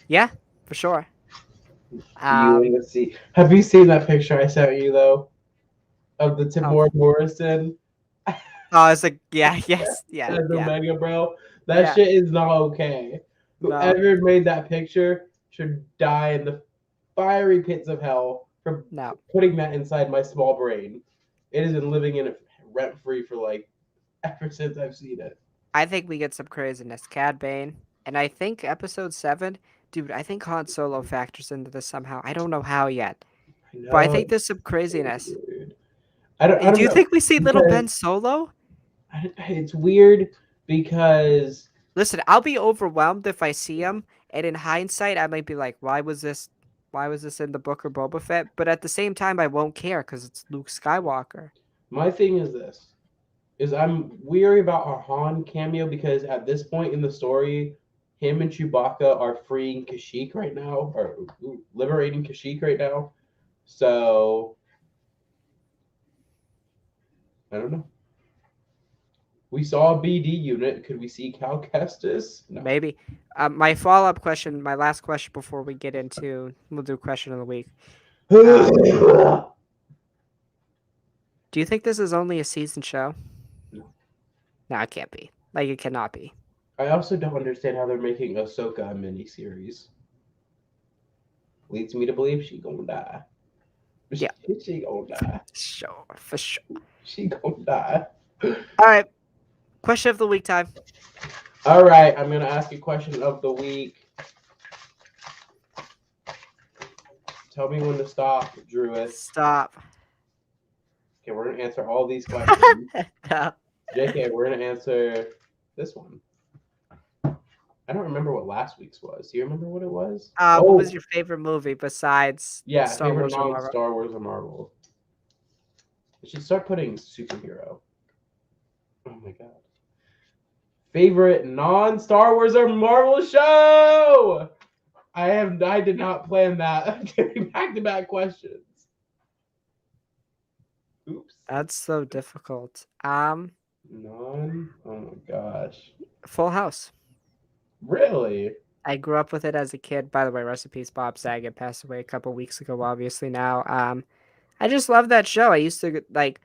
Yeah, for sure. you want to see? Have you seen that picture I sent you though, of the Timor Morrison? Oh, it's like yes, As Omega, bro. That Yeah. shit is not okay. No. Whoever made that picture should die in the fiery pits of hell for No. putting that inside my small brain. It has been living in it rent free for like ever since I've seen it. I think we get some craziness. Cad Bane. And I think episode 7, dude, I think Han Solo factors into this somehow. I don't know how yet. But I think there's some craziness. Weird. I don't Do you know, think we see little because Ben Solo? It's weird because Listen, I'll be overwhelmed if I see him, and in hindsight, I might be like, "Why was this in the Book of Boba Fett?" But at the same time, I won't care because it's Luke Skywalker. my thing is this: is I'm weary about our Han cameo because at this point in the story, him and Chewbacca are freeing Kashyyyk right now, or liberating Kashyyyk right now. So I don't know. We saw a BD unit. Could we see Cal Kestis? No. Maybe. My follow-up question, my last question before we get into, we'll do question of the week. Do you think this is only a season show? No. No, it can't be. Like, it cannot be. I also don't understand how they're making Ahsoka a miniseries. Leads me to believe she gonna die. Yeah. She gonna die. Sure, for sure. She gonna die. All right. Question of the week time. All right, I'm gonna ask you question of the week. Tell me when to stop, Druid. Stop. Okay, we're gonna answer all these questions. No. JK, we're gonna answer this one. I don't remember what last week's was. Do you remember what it was? What was your favorite movie besides Star favorite Wars or Marvel? Star Wars or Marvel. We should start putting superhero. Oh my god. Favorite non-Star Wars or Marvel show? I did not plan that. I'm getting back-to-back questions. Oops. That's so difficult. Non? Oh my gosh. Full House. Really? I grew up with it as a kid. By the way, rest in peace, Bob Saget passed away a couple weeks ago. Obviously now, I just love that show. I used to like,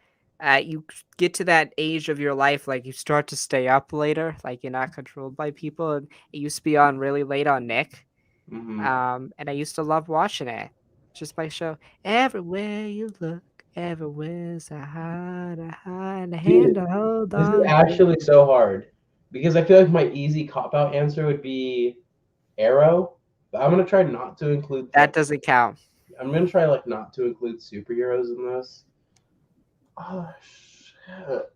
you get to that age of your life, like you start to stay up later, like you're not controlled by people. And it used to be on really late on Nick. Hmm. And I used to love watching it. Just my show. Everywhere you look, everywhere's a hand Dude, to hold this is on to. actually so hard because I feel like my easy cop out answer would be Arrow, but I'm gonna try not to include That like doesn't count. I'm gonna try like not to include superheroes in this. Oh shit!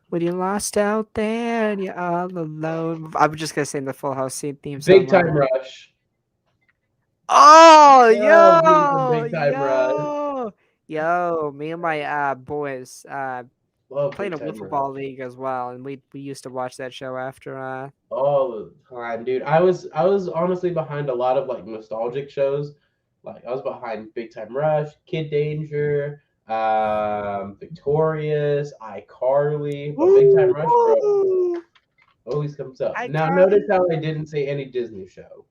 When you're lost out there and you're all alone. I'm just gonna sing the Full House scene theme song Big while Time Rush. Oh, Love me some yo, Big Time Rush. yo, me and my boys Love playing Big a Time wiffle ball Rush. league as well, and we used to watch that show after All the time, dude. I was honestly behind a lot of like nostalgic shows. Like I was behind Big Time Rush, Kid Danger, Victorious, iCarly, but Big Time Rush, bro, Woo! always comes up. Now notice iCarly. how I didn't say any Disney show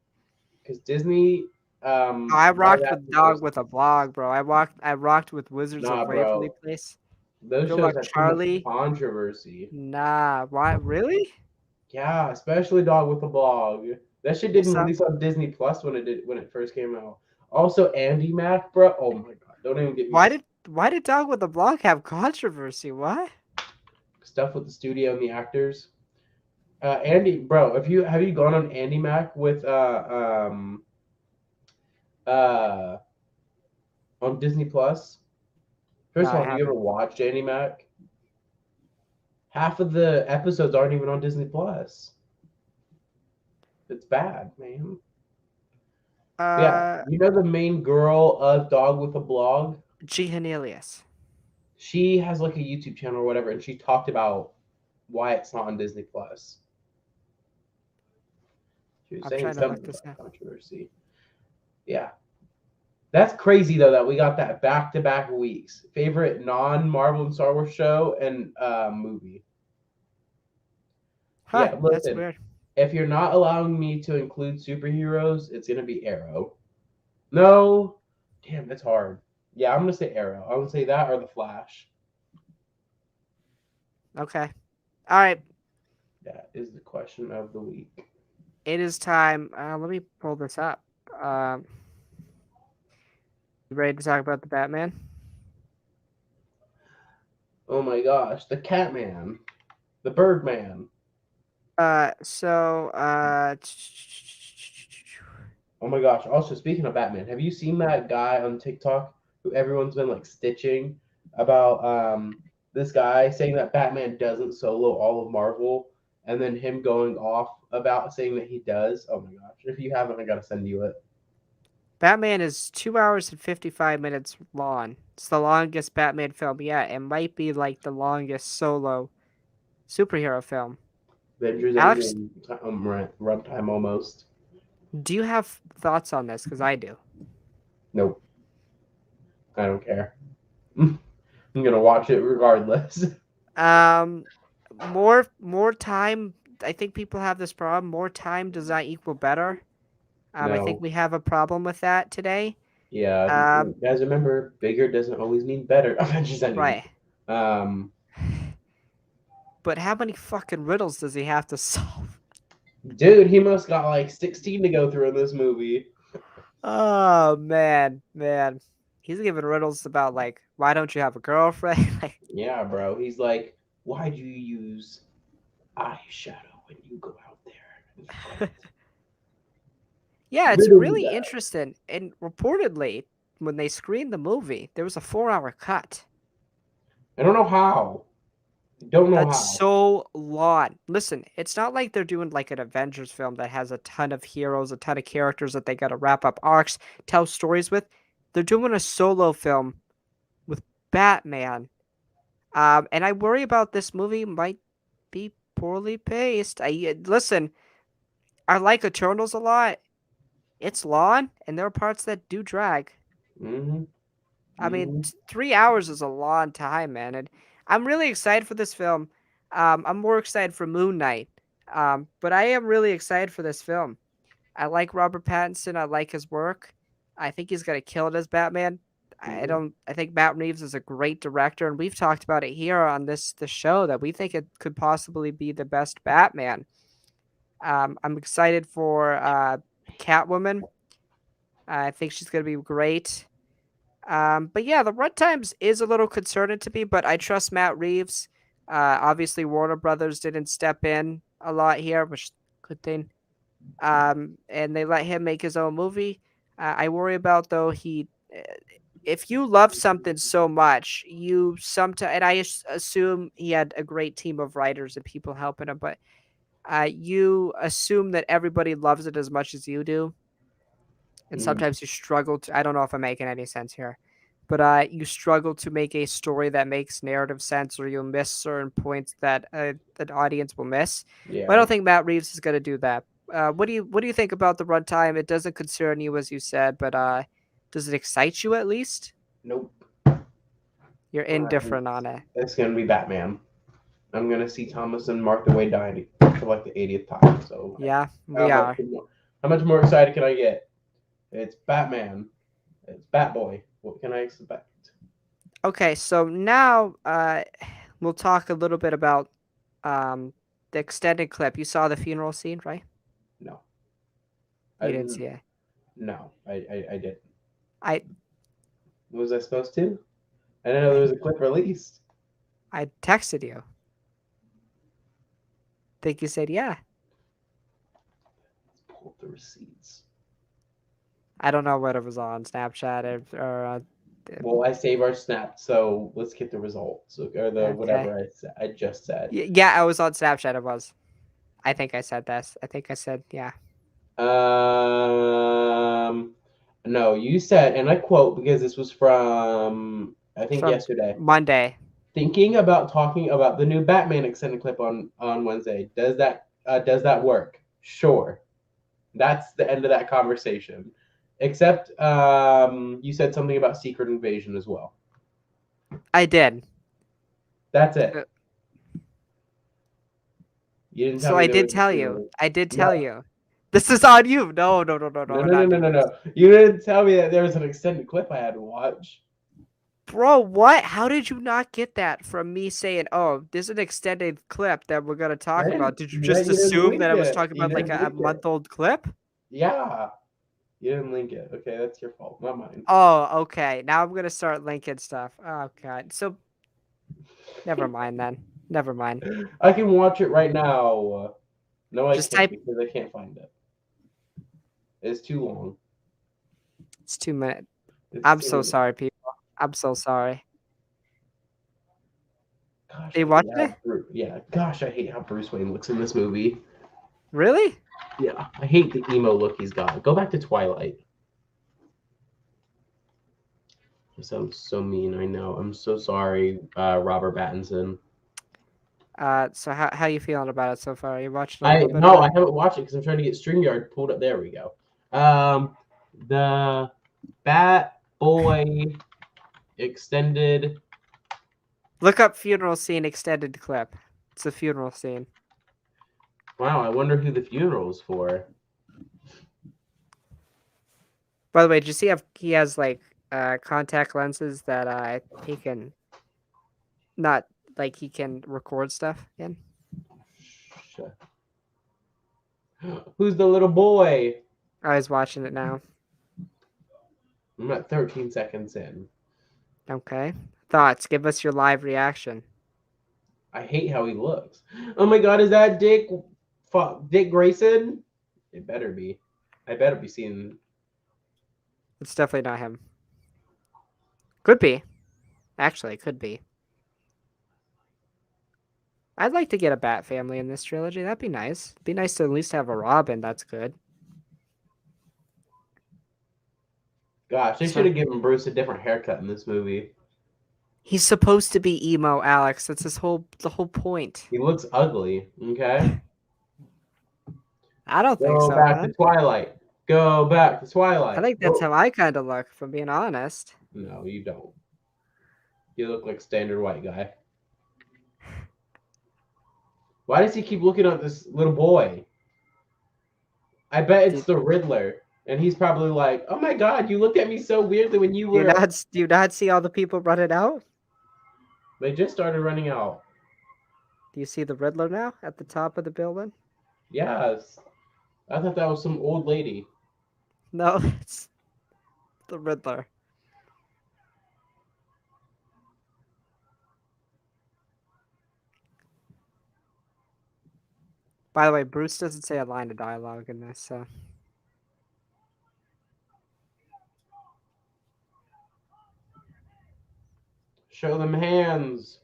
because Disney I live rocked with action Dog shows. with a Blog, bro. I rocked with Wizards Nah, of Waverly bro, Place. those Good shows luck, have too much Charlie. controversy. Nah, why? Really? Yeah, especially Dog with a Blog. That shit What's didn't up? release on Disney Plus when it first came out. Also, Andy Mack, bro. Oh my god, don't even get me Why did Dog with a Blog have controversy? What? stuff with the studio and the actors. Andy, bro, if you have you gone on Andy Mack with uh on Disney Plus? No, First of I all, have you ever haven't. watched Andy Mack? Half of the episodes aren't even on Disney Plus. It's bad, man. But yeah, Uh, you know the main girl of Dog with a Blog? G. Cornelius. She has like a YouTube channel or whatever, and she talked about why it's not on Disney Plus. She was I'm saying trying to look something this about up. controversy. Yeah, that's crazy though that we got that back to back weeks. Favorite non Marvel and Star Wars show and movie. Huh? Yeah, That's listen. weird. If you're not allowing me to include superheroes, it's gonna be Arrow. No, damn, that's hard. Yeah, I'm gonna say Arrow. I'm gonna say that or the Flash. Okay. All right. That is the question of the week. It is time. Let me pull this up. Um, you ready to talk about the Batman? Oh my gosh, the Catman, the Birdman. So, Oh my gosh. Also, speaking of Batman, have you seen that guy on TikTok who everyone's been like stitching about this guy saying that Batman doesn't solo all of Marvel and then him going off about saying that he does? Oh my gosh. If you haven't, I gotta send you it. Batman is 2 hours and 55 minutes long. It's the longest Batman film yet. It might be like the longest solo superhero film. Avengers Alex, Endgame runtime almost. do you have thoughts on this? Because I do. Nope. I don't care. I'm gonna watch it regardless. Um, more time. I think people have this problem. More time does not equal better. I think No. we have a problem with that today. Yeah. Um, Guys, remember, bigger doesn't always mean better. Avengers Endgame. right. Um, But how many fucking riddles does he have to solve? Dude, he must got like 16 to go through in this movie. Oh man, man. He's giving riddles about like why don't you have a girlfriend? Like, Yeah, bro. He's like, why do you use eyeshadow when you go out there and fight? yeah, it's Riddle me really that. interesting. And reportedly, when they screened the movie, there was a 4 hour cut. I don't know how. Don't know That's how. so long. Listen, it's not like they're doing like an Avengers film that has a ton of heroes, a ton of characters that they got to wrap up arcs, tell stories with. They're doing a solo film with Batman. And I worry about this movie might be poorly paced. Listen, I like Eternals a lot. It's long, and there are parts that do drag. Mm-hmm. I mean, Mm-hmm. 3 hours is a long time, man. And I'm really excited for this film. I'm more excited for Moon Knight. But I am really excited for this film. I like Robert Pattinson. I like his work. I think he's gonna kill it as Batman. I Mhm. don't. I think Matt Reeves is a great director, and we've talked about it here on this show that we think it could possibly be the best Batman. I'm excited for Catwoman. I think she's gonna be great. But yeah, the runtimes is a little concerning to me, but I trust Matt Reeves. Obviously, Warner Brothers didn't step in a lot here, which is a good thing. And they let him make his own movie. I worry about though if you love something so much, you sometimes, and I assume he had a great team of writers and people helping him, but you assume that everybody loves it as much as you do, and Mhm. sometimes you struggle to. I don't know if I'm making any sense here, but you struggle to make a story that makes narrative sense, or you'll miss certain points that an audience will miss. But I Yeah. don't think Matt Reeves is going to do that. What do you think about the runtime? It doesn't concern you, as you said, but does it excite you at least? Nope. You're indifferent on it. It's gonna be Batman. I'm gonna see Thomas and Martha Wade die for like the 80th time. So Yeah, how we much are. more? How much more excited can I get? It's Batman. It's Batboy. What can I expect? Okay, so now we'll talk a little bit about um, the extended clip. You saw the funeral scene, right? No, I You didn't didn't. see it. No, I didn't. I Was I supposed to? I didn't know there I was a clip released. I texted you. Think you said yeah. Let's pull up the receipts. I don't know what it was on Snapchat Well, I save our snap, so let's get the results or the okay. whatever I just said. Yeah, I was on Snapchat. It was. I think I said this. I think I said yeah. Um, no, you said, and I quote because this was from I think From yesterday. Monday. Thinking about talking about the new Batman extended clip on Wednesday. Does that work? Sure. That's the end of that conversation. Except you said something about Secret Invasion as well. I did. That's it. Uh, You didn't tell So me I there did was a tell you. funeral. I did tell No, you. This is on you. No, no, no, no, no. no, I'm no, no, not no, no, doing this. no. You didn't tell me that there was an extended clip I had to watch. Bro, what? How did you not get that from me saying, "Oh, this is an extended clip that we're gonna I talk about"? didn't. Did you Yeah, just you didn't assume link that I was it. talking You about like didn't a link it. month-old clip? Yeah, you didn't link it. Okay, that's your fault, not mine. Oh, okay. Now I'm gonna start linking stuff. Oh god. So never mind then. Never mind. I can watch it right now. No, I Just can't type. because I can't find it. It's too long. It's 2 minutes. It's I'm too so long. sorry, people. I'm so sorry. Gosh, Are I you hate watching how it? Yeah. Gosh, I hate how Bruce Wayne looks in this movie. Really? Yeah, I hate the emo look he's got. Go back to Twilight. It sounds so mean. I know. I'm so sorry, Robert Pattinson. So how you feeling about it so far? You watching a I little bit no, of I it? haven't watched it because I'm trying to get StreamYard pulled up. There we go. The Bat Boy extended. Look up funeral scene extended clip. It's a funeral scene. Wow, I wonder who the funeral is for. By the way, did you see if he has like contact lenses that he can not like he can record stuff in? Who's the little boy? I was watching it now. I'm at 13 seconds in. Okay. Thoughts. Give us your live reaction. I hate how he looks. Oh my god, is that Dick? Dick Grayson? It better be. I better be seeing. It's definitely not him. Could be. Actually, it could be. I'd like to get a Bat family in this trilogy. That'd be nice. Be nice to at least have a Robin. That's good. Gosh, they should So have given Bruce a different haircut in this movie. he's supposed to be emo, Alex. That's the whole point. He looks ugly. Okay. I don't think Go so, back to man. Twilight. Go back to I Twilight. think that's Oh. how I kind of look, if I'm being honest. No, you don't. You look like standard white guy. Why does he keep looking at this little boy? I bet it's Do, the Riddler, and he's probably like, "Oh my God, you looked at me so weirdly when you do you were." not see all the people running out? They just started running out. Do you see the Riddler now at the top of the building? Yes, I thought that was some old lady. No, it's the Riddler. By the way, Bruce doesn't say a line of dialogue in this, so Show them hands.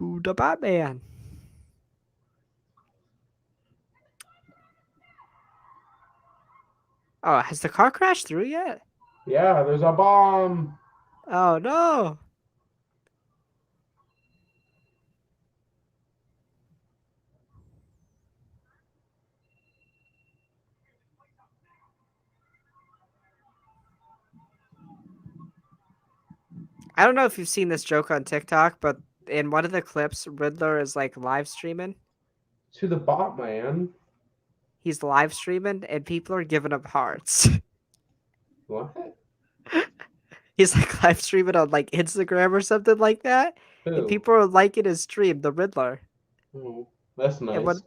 to the Batman. Oh, has the car crashed through yet? Yeah, there's a bomb. Oh no! I don't know if you've seen this joke on TikTok, but in one of the clips, Riddler is like live streaming. To the bot man. He's live streaming, and people are giving him hearts. What? He's like live streaming on like Instagram or something like that, and Who? people are liking his stream, the Riddler. Oh, that's And nice. when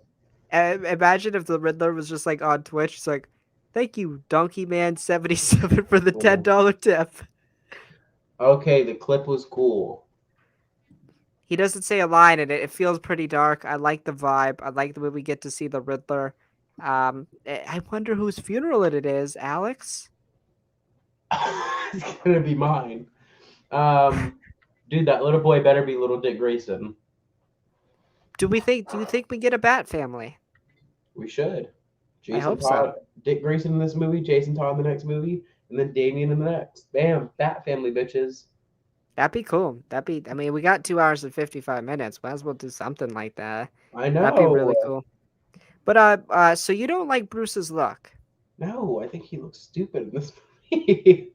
imagine if the Riddler was just like on Twitch, it's like, "Thank you, Donkey Man 77 for the Oh. $10 tip." Okay, the clip was cool. He doesn't say a line in it. It feels pretty dark. I like the vibe. I like the way we get to see the Riddler. I wonder whose funeral it is, Alex. It's gonna be mine. Dude, that little boy better be little Dick Grayson. Do you think we get a Bat family? We should. I Jason hope so. Todd, Dick Grayson in this movie, Jason Todd in the next movie, and then Damien in the next. Bam, that family, bitches. That'd be cool. I mean, we got 2 hours and 55 minutes. Might as well do something like that. I That'd be know. really cool. But so you don't like Bruce's look? No, I think he looks stupid in this movie.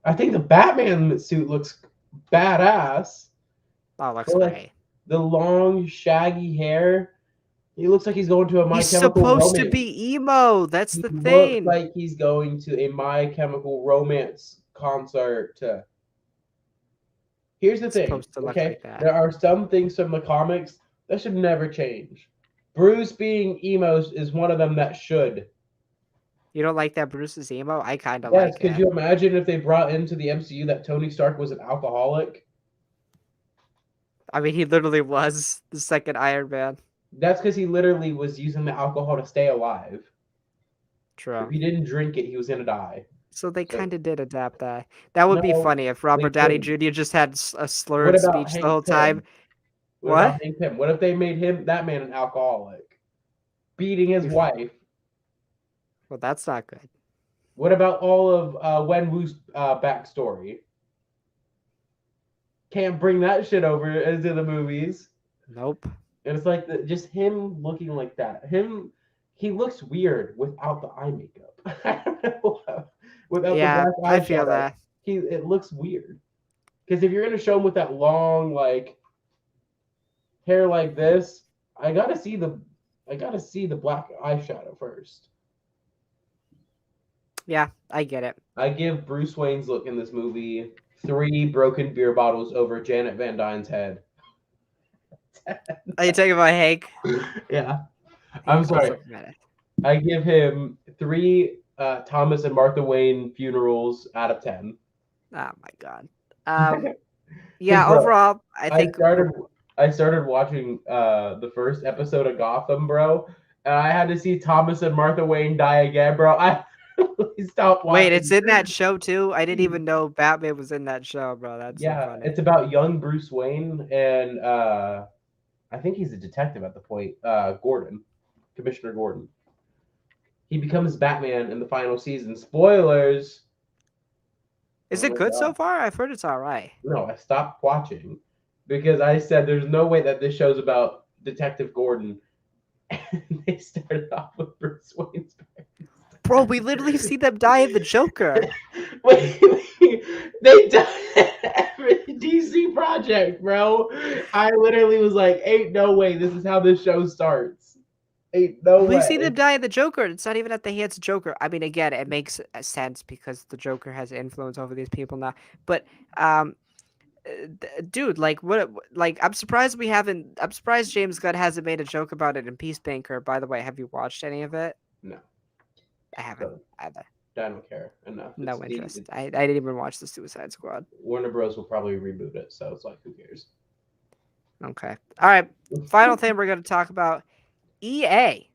I think the Batman suit looks badass. Oh, looks But like great. the long, shaggy hair, he looks like he's going to a My He's Chemical supposed to Romance. be emo. That's He the looks thing. like he's going to a My Chemical Romance concert. Here's the It's thing, supposed to look okay? like that. There are some things from the comics that should never change. Bruce being emo is one of them that should. You don't like that Bruce is emo? I kind of Yes, like could it. you imagine if they brought into the MCU that Tony Stark was an alcoholic? I mean, he literally was the second Iron Man. That's because he literally was using the alcohol to stay alive. If True. he didn't drink it, he was gonna die. So they So kind of did adapt that. That would be no, funny if they Robert Downey couldn't. Jr. just had a What slurred about speech the Hank whole time. Pym? What What? about Hank Pym? What if they made him that man an alcoholic, beating his wife? Well, that's not good. What about all of Wen Wu's backstory? Can't bring that shit over into the movies. Nope. And it's like just him looking like that. He looks weird without the eye makeup. I don't know. Without the Yeah, black I feel eyeshadow, that. it looks weird. Because if you're gonna show him with that long like hair like this, I gotta see the black eyeshadow first. Yeah, I get it. I give Bruce Wayne's look in this movie 3 broken beer bottles over Janet Van Dyne's head. Are you talking about Hank? Yeah, I'm Hank was sorry. looking at it. I give him 3 Thomas and Martha Wayne funerals out of 10. Oh my god. Because Yeah. bro, Overall, I I think. started I started watching the first episode of Gotham, bro, and I had to see Thomas and Martha Wayne die again, bro. I stopped Wait, it's watching. in that show too. I didn't even know Batman was in that show, bro. That's so Yeah, funny. it's about young Bruce Wayne and I think he's a detective at the point. Gordon, Commissioner Gordon. He becomes Batman in the final season. Spoilers. Is Oh it my good so god. far? I've heard it's all right. No, I stopped watching because I said there's no way that this show's about Detective Gordon They started off with Bruce Wayne's Bro, we literally see them die in the Joker. Wait, they done every DC project, bro. I literally was like, "Ain't no way this is how this show starts. Ain't no We see them way." die in the Joker. It's not even at the hands of Joker. I mean, again, it makes sense because the Joker has influence over these people now. But, dude, like, what? Like, I'm surprised we haven't. I'm surprised James Gunn hasn't made a joke about it in Peacemaker. By the way, have you watched any of it? No, I haven't so either. I don't care enough. No interest. I didn't even watch the Suicide Squad. Warner Bros. Will probably reboot it, so it's like, who cares? Okay. All right. Final thing we're going to talk about: EA.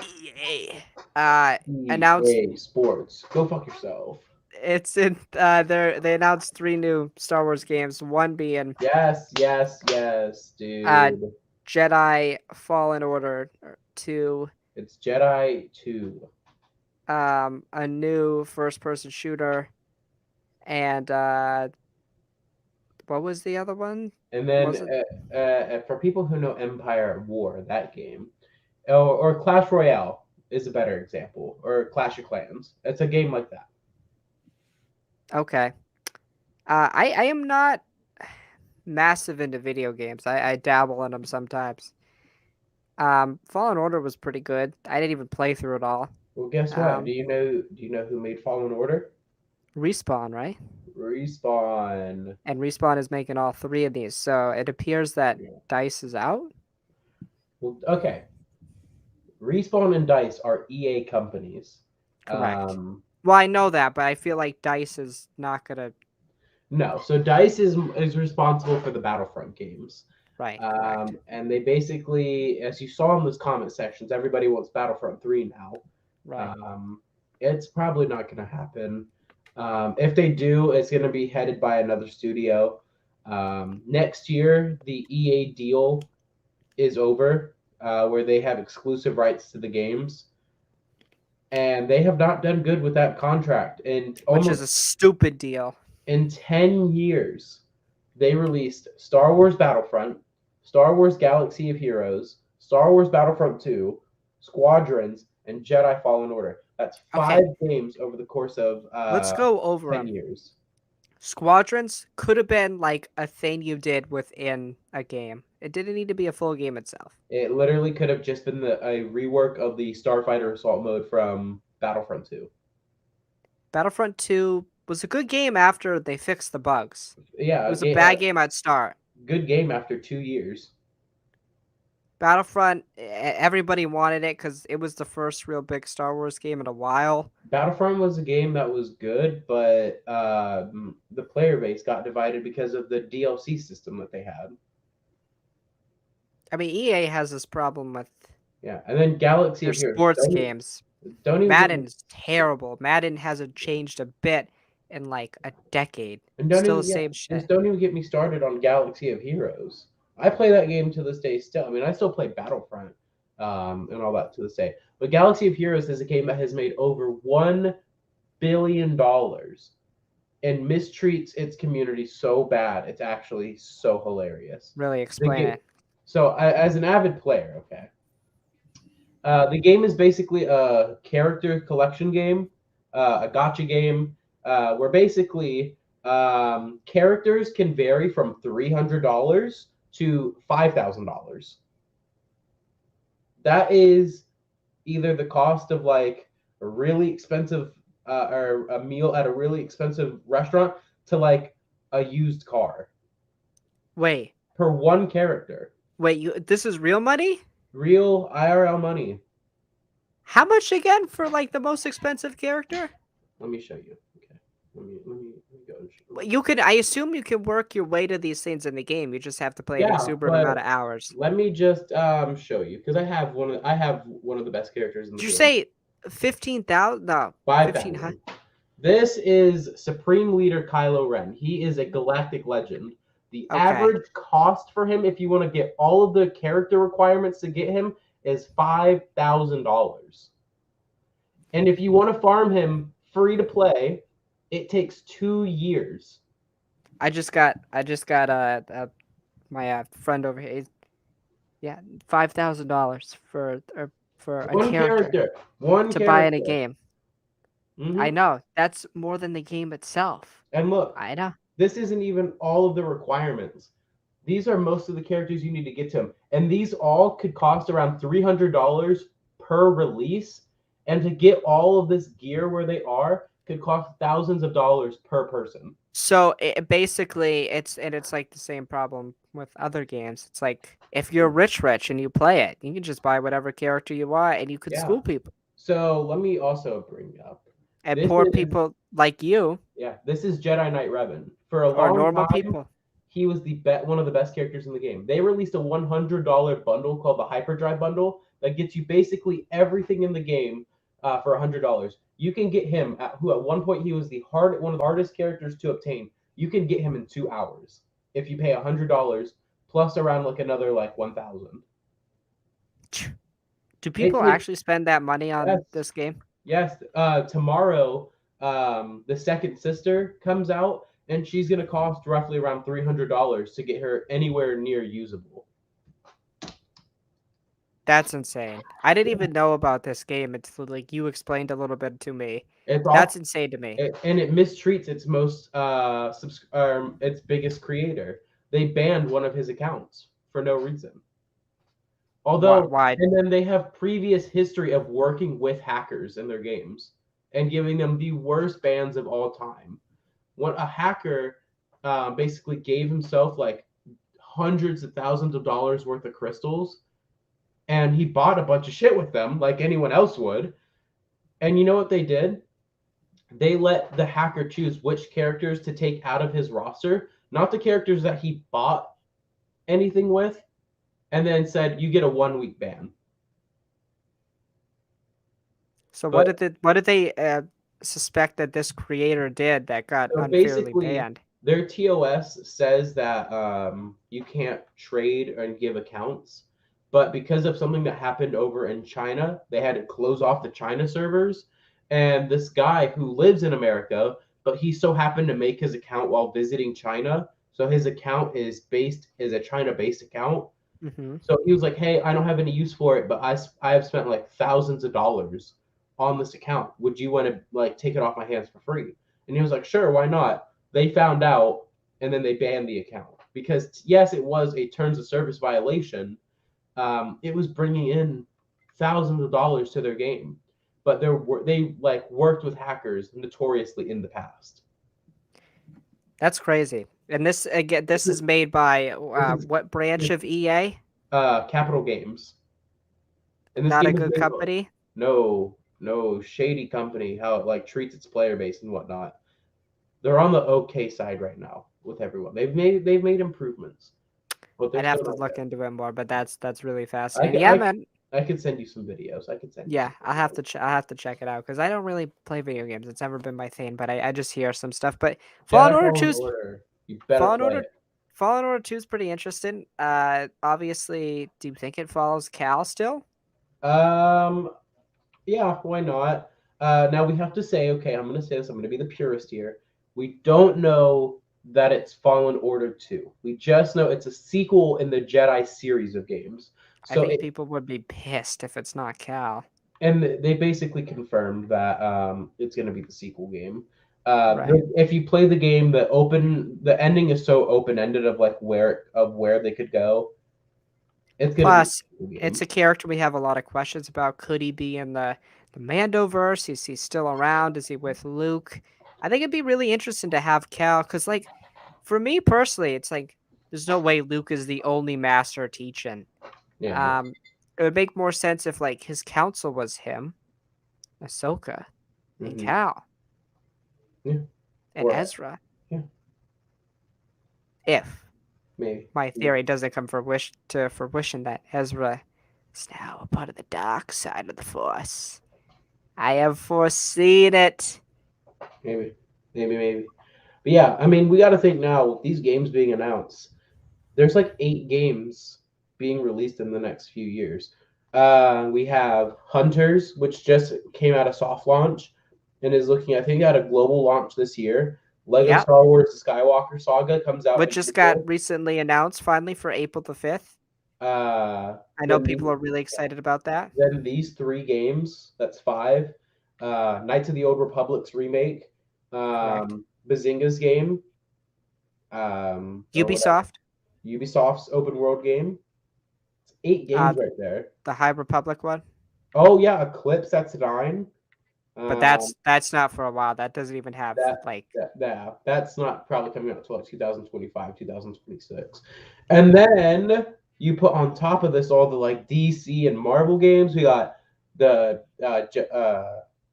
EA. Announced EA Sports, go fuck yourself. it's in they announced 3 new Star Wars games, one being Yes, yes, yes, uh dude. Jedi Fallen Order, 2 It's Jedi 2. a new first person shooter, and what was the other one? And then Was it for people who know Empire at War, that game, or Clash Royale is a better example, or Clash of Clans. It's a game like that. okay. I am not massive into video games. I dabble in them sometimes. Fallen Order was pretty good. I didn't even play through it all. Well, guess what? Um, Do you know who made Fallen Order? Respawn, right? Respawn. And Respawn is making all 3 of these, so it appears that Yeah. Dice is out. Well, okay. Respawn and Dice are EA companies. Correct. Well, I know that, but I feel like Dice is not gonna. No, so Dice is responsible for the Battlefront games. Right. Correct. And they basically, as you saw in those comment sections, everybody wants Battlefront 3 now. Right. It's probably not going to happen. If they do, it's going to be headed by another studio. Next year, the EA deal is over, where they have exclusive rights to the games. And they have not done good with that contract. And Which is a almost stupid deal. in 10 years, they released Star Wars Battlefront, Star Wars Galaxy of Heroes, Star Wars Battlefront 2, Squadrons, and Jedi Fallen Order. That's Okay, 5 games over the course of let's go over 10 them. years. Squadrons could have been like a thing you did within a game. It didn't need to be a full game itself. It literally could have just been a rework of the Starfighter Assault mode from Battlefront 2. Battlefront 2 was a good game after they fixed the bugs. Yeah, It was a bad game at start. good game after 2 years. Battlefront, everybody wanted it because it was the first real big Star Wars game in a while. Battlefront was a game that was good, but the player base got divided because of the DLC system that they had. I mean, EA has this problem with Yeah, and then Galaxy their of Heroes. sports games. Don't even get me, Madden's terrible. Madden hasn't changed a bit in like a decade. and don't Still even the yeah, same shit. just don't even get me started on Galaxy of Heroes. I play that game to this day still. I mean, I still play Battlefront, and all that to this day. But Galaxy of Heroes is a game that has made over $1 billion and mistreats its community so bad. It's actually so hilarious. Really explain it. So, as an avid player, okay, the game is basically a character collection game, a gotcha game, where basically characters can vary from $300 to $5,000. That is either the cost of like a really expensive or a meal at a really expensive restaurant to like a used car Wait, per one character. this is real money? Real IRL money. How much again for like the most expensive character? Let me show you. Okay. Let me go. And show you. You could, I assume you can work your way to these things in the game. You just have to play an Yeah, exuberant amount but of hours. let me just show you because I have one of the best characters in the Did you game. say 15,000? No, 5,000. This is Supreme Leader Kylo Ren. He is a galactic legend. The Okay. average cost for him, if you want to get all of the character requirements to get him, is $5,000. And if you want to farm him free to play, it takes 2 years. I just got my friend over here. Yeah, $5,000 for a One character character. One to buy in a character. game. I Hmm. know that's more than the game itself. And look, I know. this isn't even all of the requirements. These are most of the characters you need to get to them. And these all could cost around $300 per release. And to get all of this gear where they are could cost thousands of dollars per person. So basically, it's like the same problem with other games. It's like if you're rich and you play it, you can just buy whatever character you want, and you could Yeah. school people. So let me also bring up And this poor is people like you this is Jedi Knight Revan. For a are long normal time, people. he was one of the best characters in the game. They released a $100 bundle called the Hyperdrive bundle that gets you basically everything in the game for $100. You can get him at one point he was one of the hardest characters to obtain. You can get him in 2 hours if you pay $100 plus around like another like 1,000. Do It people takes actually spend that money on yes. this game? Yes, tomorrow, the second sister comes out, and she's gonna cost roughly around $300 to get her anywhere near usable. That's insane. I didn't even know about this game until like you explained a little bit to me. It's That's all, insane to me. and it mistreats its its biggest creator. They banned one of his accounts for no reason. Although, Why? and then they have previous history of working with hackers in their games and giving them the worst bans of all time. When a hacker basically gave himself like hundreds of thousands of dollars worth of crystals, and he bought a bunch of shit with them like anyone else would. And you know what they did? They let the hacker choose which characters to take out of his roster, not the characters that he bought anything with, and then said you get a 1 week ban. So But what did they suspect that this creator did that got so unfairly basically, banned? their TOS says that you can't trade and give accounts, but because of something that happened over in China, they had to close off the China servers. And this guy who lives in America, but he so happened to make his account while visiting China, so his account is a China-based account. Hmm. So he was like, "Hey, I don't have any use for it, but I have spent like thousands of dollars on this account. Would you want to like take it off my hands for free?" And he was like, "Sure, why not?" They found out, and then they banned the account because yes, it was a terms of service violation. It was bringing in thousands of dollars to their game, but they like worked with hackers notoriously in the past. That's crazy. And this again, This this is is made by this is what branch of EA? Capital Games, and this Not a game has good been company. no shady company how it like treats its player base and whatnot. They're on the okay side right now with everyone. They've made improvements, but they're I'd have still to not look there. into it more, but that's really I fascinating. could, Yeah, I, man. I could send you some videos. I could send you Yeah, some videos. I have to I have to check it out because I don't really play video games. It's never been my thing, but I just hear some stuff. But Jedi Fallen Order Fallen 2's Order. You better Fallen play Order it. Fallen Order 2 is pretty interesting. Obviously, do you think it follows Cal still? Um, yeah, why not? Now we have to say, okay, I'm gonna say this. I'm gonna be the purist here. We don't know that it's Fallen Order 2. We just know it's a sequel in the Jedi series of games. I So think it people would be pissed if it's not Cal. and they basically confirmed that it's going to be the sequel game. Right. If you play the game, the ending is so open ended of where they could go. It's going to be the Plus, sequel it's game. a character we have a lot of questions about. Could he be in the Mandoverse? Is he still around? Is he with Luke? I think it'd be really interesting to have Cal because, like, for me personally, it's like there's no way Luke is the only master teaching. Yeah. Um, it would make more sense if like his council was him, Ahsoka, and Hmm. Cal Yeah. and Or Ezra. yeah, If maybe. my theory doesn't come to fruition that Ezra is now a part of the dark side of the Force. I have foreseen it. Maybe. Maybe. But yeah, I mean, we got to think now with these games being announced. There's like 8 games being released in the next few years. We have Hunters, which just came out of soft launch and is looking, I think, at a global launch this year. Lego Yep. Star Wars: The Skywalker Saga comes out Which in just got April. recently announced finally for April the 5th. I know Then people are really excited about that. these three games, that's five. Knights of the Old Republic's remake, Correct. Bazinga's game, or whatever, Ubisoft, Ubisoft's open world game. It's eight uh, games right there. the High Republic one, Oh yeah, Eclipse, that's nine. but Um, that's not for a while. That doesn't even have that like that's not probably coming out until like 2025, 2026. And then you put on top of this all the like DC and Marvel games. We got the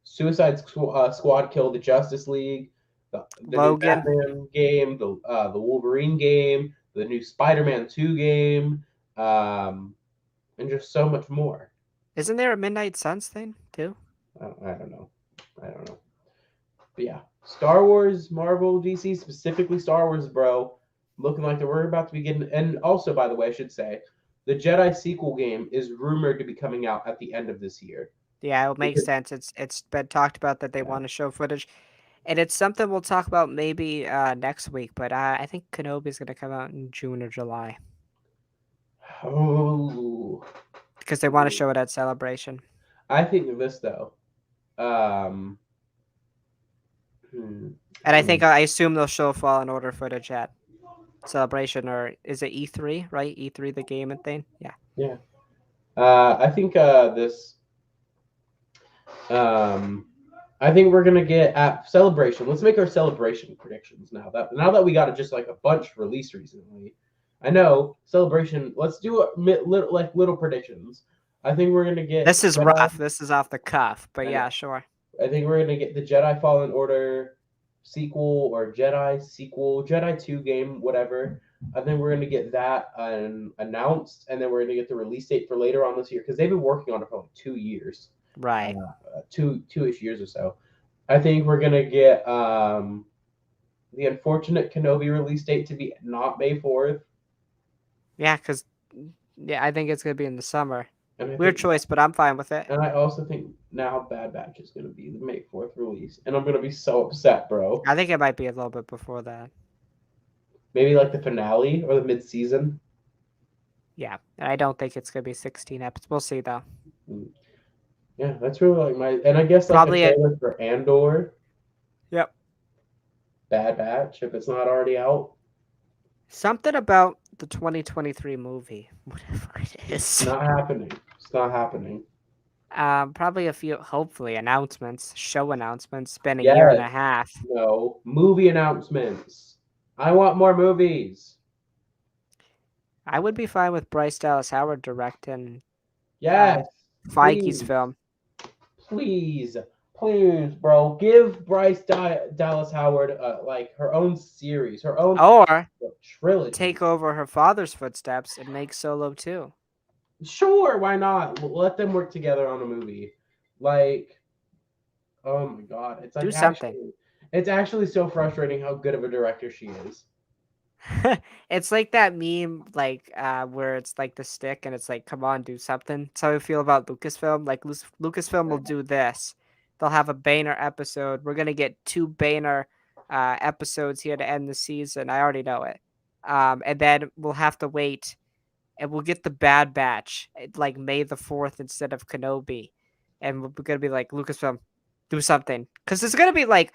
Squad Kill the Justice League, the new Logan. Batman game, the Wolverine game, the new Spider-Man 2 game, and just so much more. Isn't there a Midnight Suns thing too? I don't know. I don't know. But yeah, Star Wars, Marvel, DC, specifically Star Wars, bro. Looking like we're about to be getting. And also, by the way, I should say, the Jedi sequel game is rumored to be coming out at the end of this year. Yeah, it makes Because, sense. It's been talked about that they yeah. want to show footage, and it's something we'll talk about maybe next week. But I think Kenobi is going to come out in June or July Oh, because they want to show it at Celebration. I think of this though. Um, hmm, And hmm. I assume they'll show Fallen Order footage at Celebration, or is it E3, right? E3, the game and thing? Yeah. Yeah. I think this. Um, I think we're gonna get at Celebration. Let's make our Celebration predictions now. That we got just like a bunch released recently. I know Celebration. Let's do little predictions. I think we're gonna get This is Jedi. rough. This is off the cuff, but I know. yeah, sure. I think we're gonna get the Jedi Fallen Order sequel or Jedi sequel, Jedi 2 game, whatever. I think we're gonna get that announced, and then we're gonna get the release date for later on this year because they've been working on it for like 2 years, Right. two-ish years or so. I think we're gonna get the unfortunate Kenobi release date to be not May 4th. Yeah, because I think it's gonna be in the summer. And I Weird think, choice, but I'm fine with it. and I also think now Bad Batch is gonna be the May 4th release, and I'm gonna be so upset, bro. I think it might be a little bit before that. Maybe like the finale or the mid-season. Yeah, and I don't think it's gonna be 16 episodes. We'll see though. Yeah, that's really like my, and I guess like a Probably it. trailer for Andor, Yep. Bad Batch, if it's not already out. Something about the 2023 movie, whatever it It's is. not happening. It's not happening. Probably a few, hopefully, announcements, show announcements. It's been a year and Yes, a half. no. Movie announcements. I want more movies. I would be fine with Bryce Dallas Howard directing Yes, Feige's please, film. please, please, bro. Give Bryce Dallas Howard like her own series, her own Or trilogy. take over her father's footsteps and make Solo 2. Sure, why not? Let them work together on a movie. Like, oh my god, it's like Do something. it's actually so frustrating how good of a director she is. It's like that meme, like where it's like the stick and it's like, come on, do something. That's how I feel about Lucasfilm. Like Lucasfilm will do this. They'll have a banner episode. We're gonna get 2 banner episodes here to end the season. I already know it. And then we'll have to wait, and we'll get the Bad Batch like May the 4th instead of Kenobi, and we're gonna be like, Lucasfilm, do something, because it's gonna be like,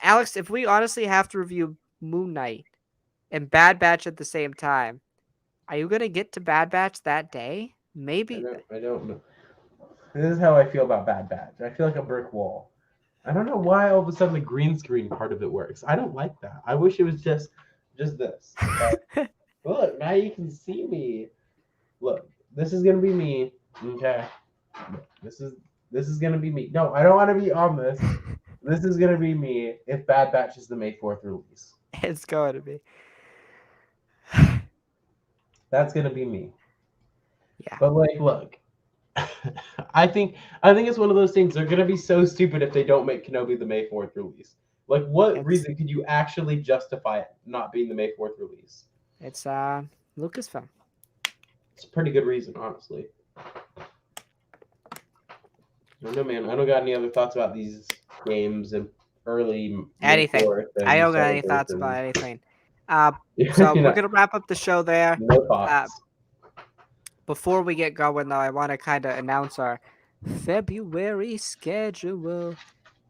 Alex, if we honestly have to review Moon Knight and Bad Batch at the same time, are you gonna get to Bad Batch that day? Maybe. I don't know. This is how I feel about Bad Batch. I feel like a brick wall. I don't know why all of a sudden the green screen part of it works. I don't like that. I wish it was just this. But look, now you can see me. Look, this is gonna be me. Okay. This is gonna be me. No, I don't want to be on this. This is gonna be me if Bad Batch is the May 4th release. It's going to be. That's gonna be me. Yeah. But like, look, I think it's one of those things. They're gonna be so stupid if they don't make Kenobi the May 4th release. Like, what reason could you actually justify it not being the May 4th release? It's Lucasfilm. It's a pretty good reason, honestly. I don't know, man. I don't got any other thoughts about these games and early Anything. I don't got any Celebration. thoughts about anything. So we're gonna wrap up the show there. No thoughts. Before we get going, though, I want to kind of announce our February schedule.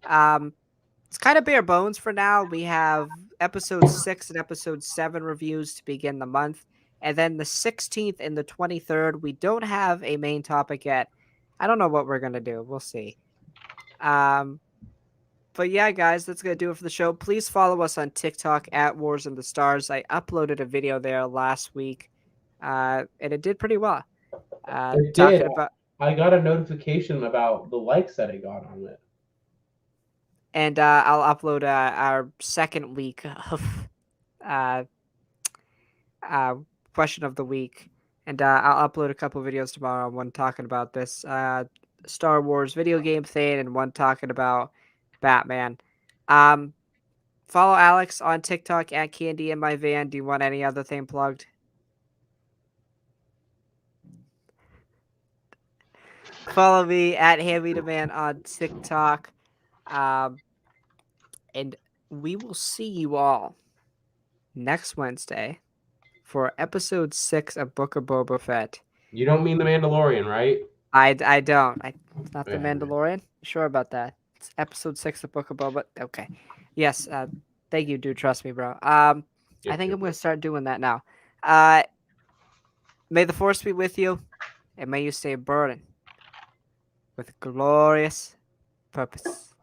Um, it's kind of bare bones for now. We have episode 6 and episode 7 reviews to begin the month. And then the 16th and the 23rd, we don't have a main topic yet. I don't know what we're going to do. We'll see. Um, but yeah, guys, that's going to do it for the show. Please follow us on TikTok at Wars and the Stars. I uploaded a video there last week, and it did pretty well. It did. Talking about I got a notification about the likes that it got on it. and I'll upload our second week of uh, uh, question of the week, and I'll upload a couple videos tomorrow. One talking about this Star Wars video game thing, and one talking about Batman. Um, Follow Alex on TikTok at Candy in My Van. Do you want any other thing plugged? Follow me at Hand Me the Man on TikTok. Um, and we will see you all next Wednesday for episode 6 of Book of Boba Fett. You don't mean the Mandalorian, right? I don't. It's not the Yeah. Mandalorian. Sure about that. It's episode 6 of Book of Boba. Okay. Yes. Thank you, dude. Trust me, bro. I Yep, think yep, I'm gonna yep. start doing that now. Uh, may the force be with you, and may you stay burning with glorious purpose.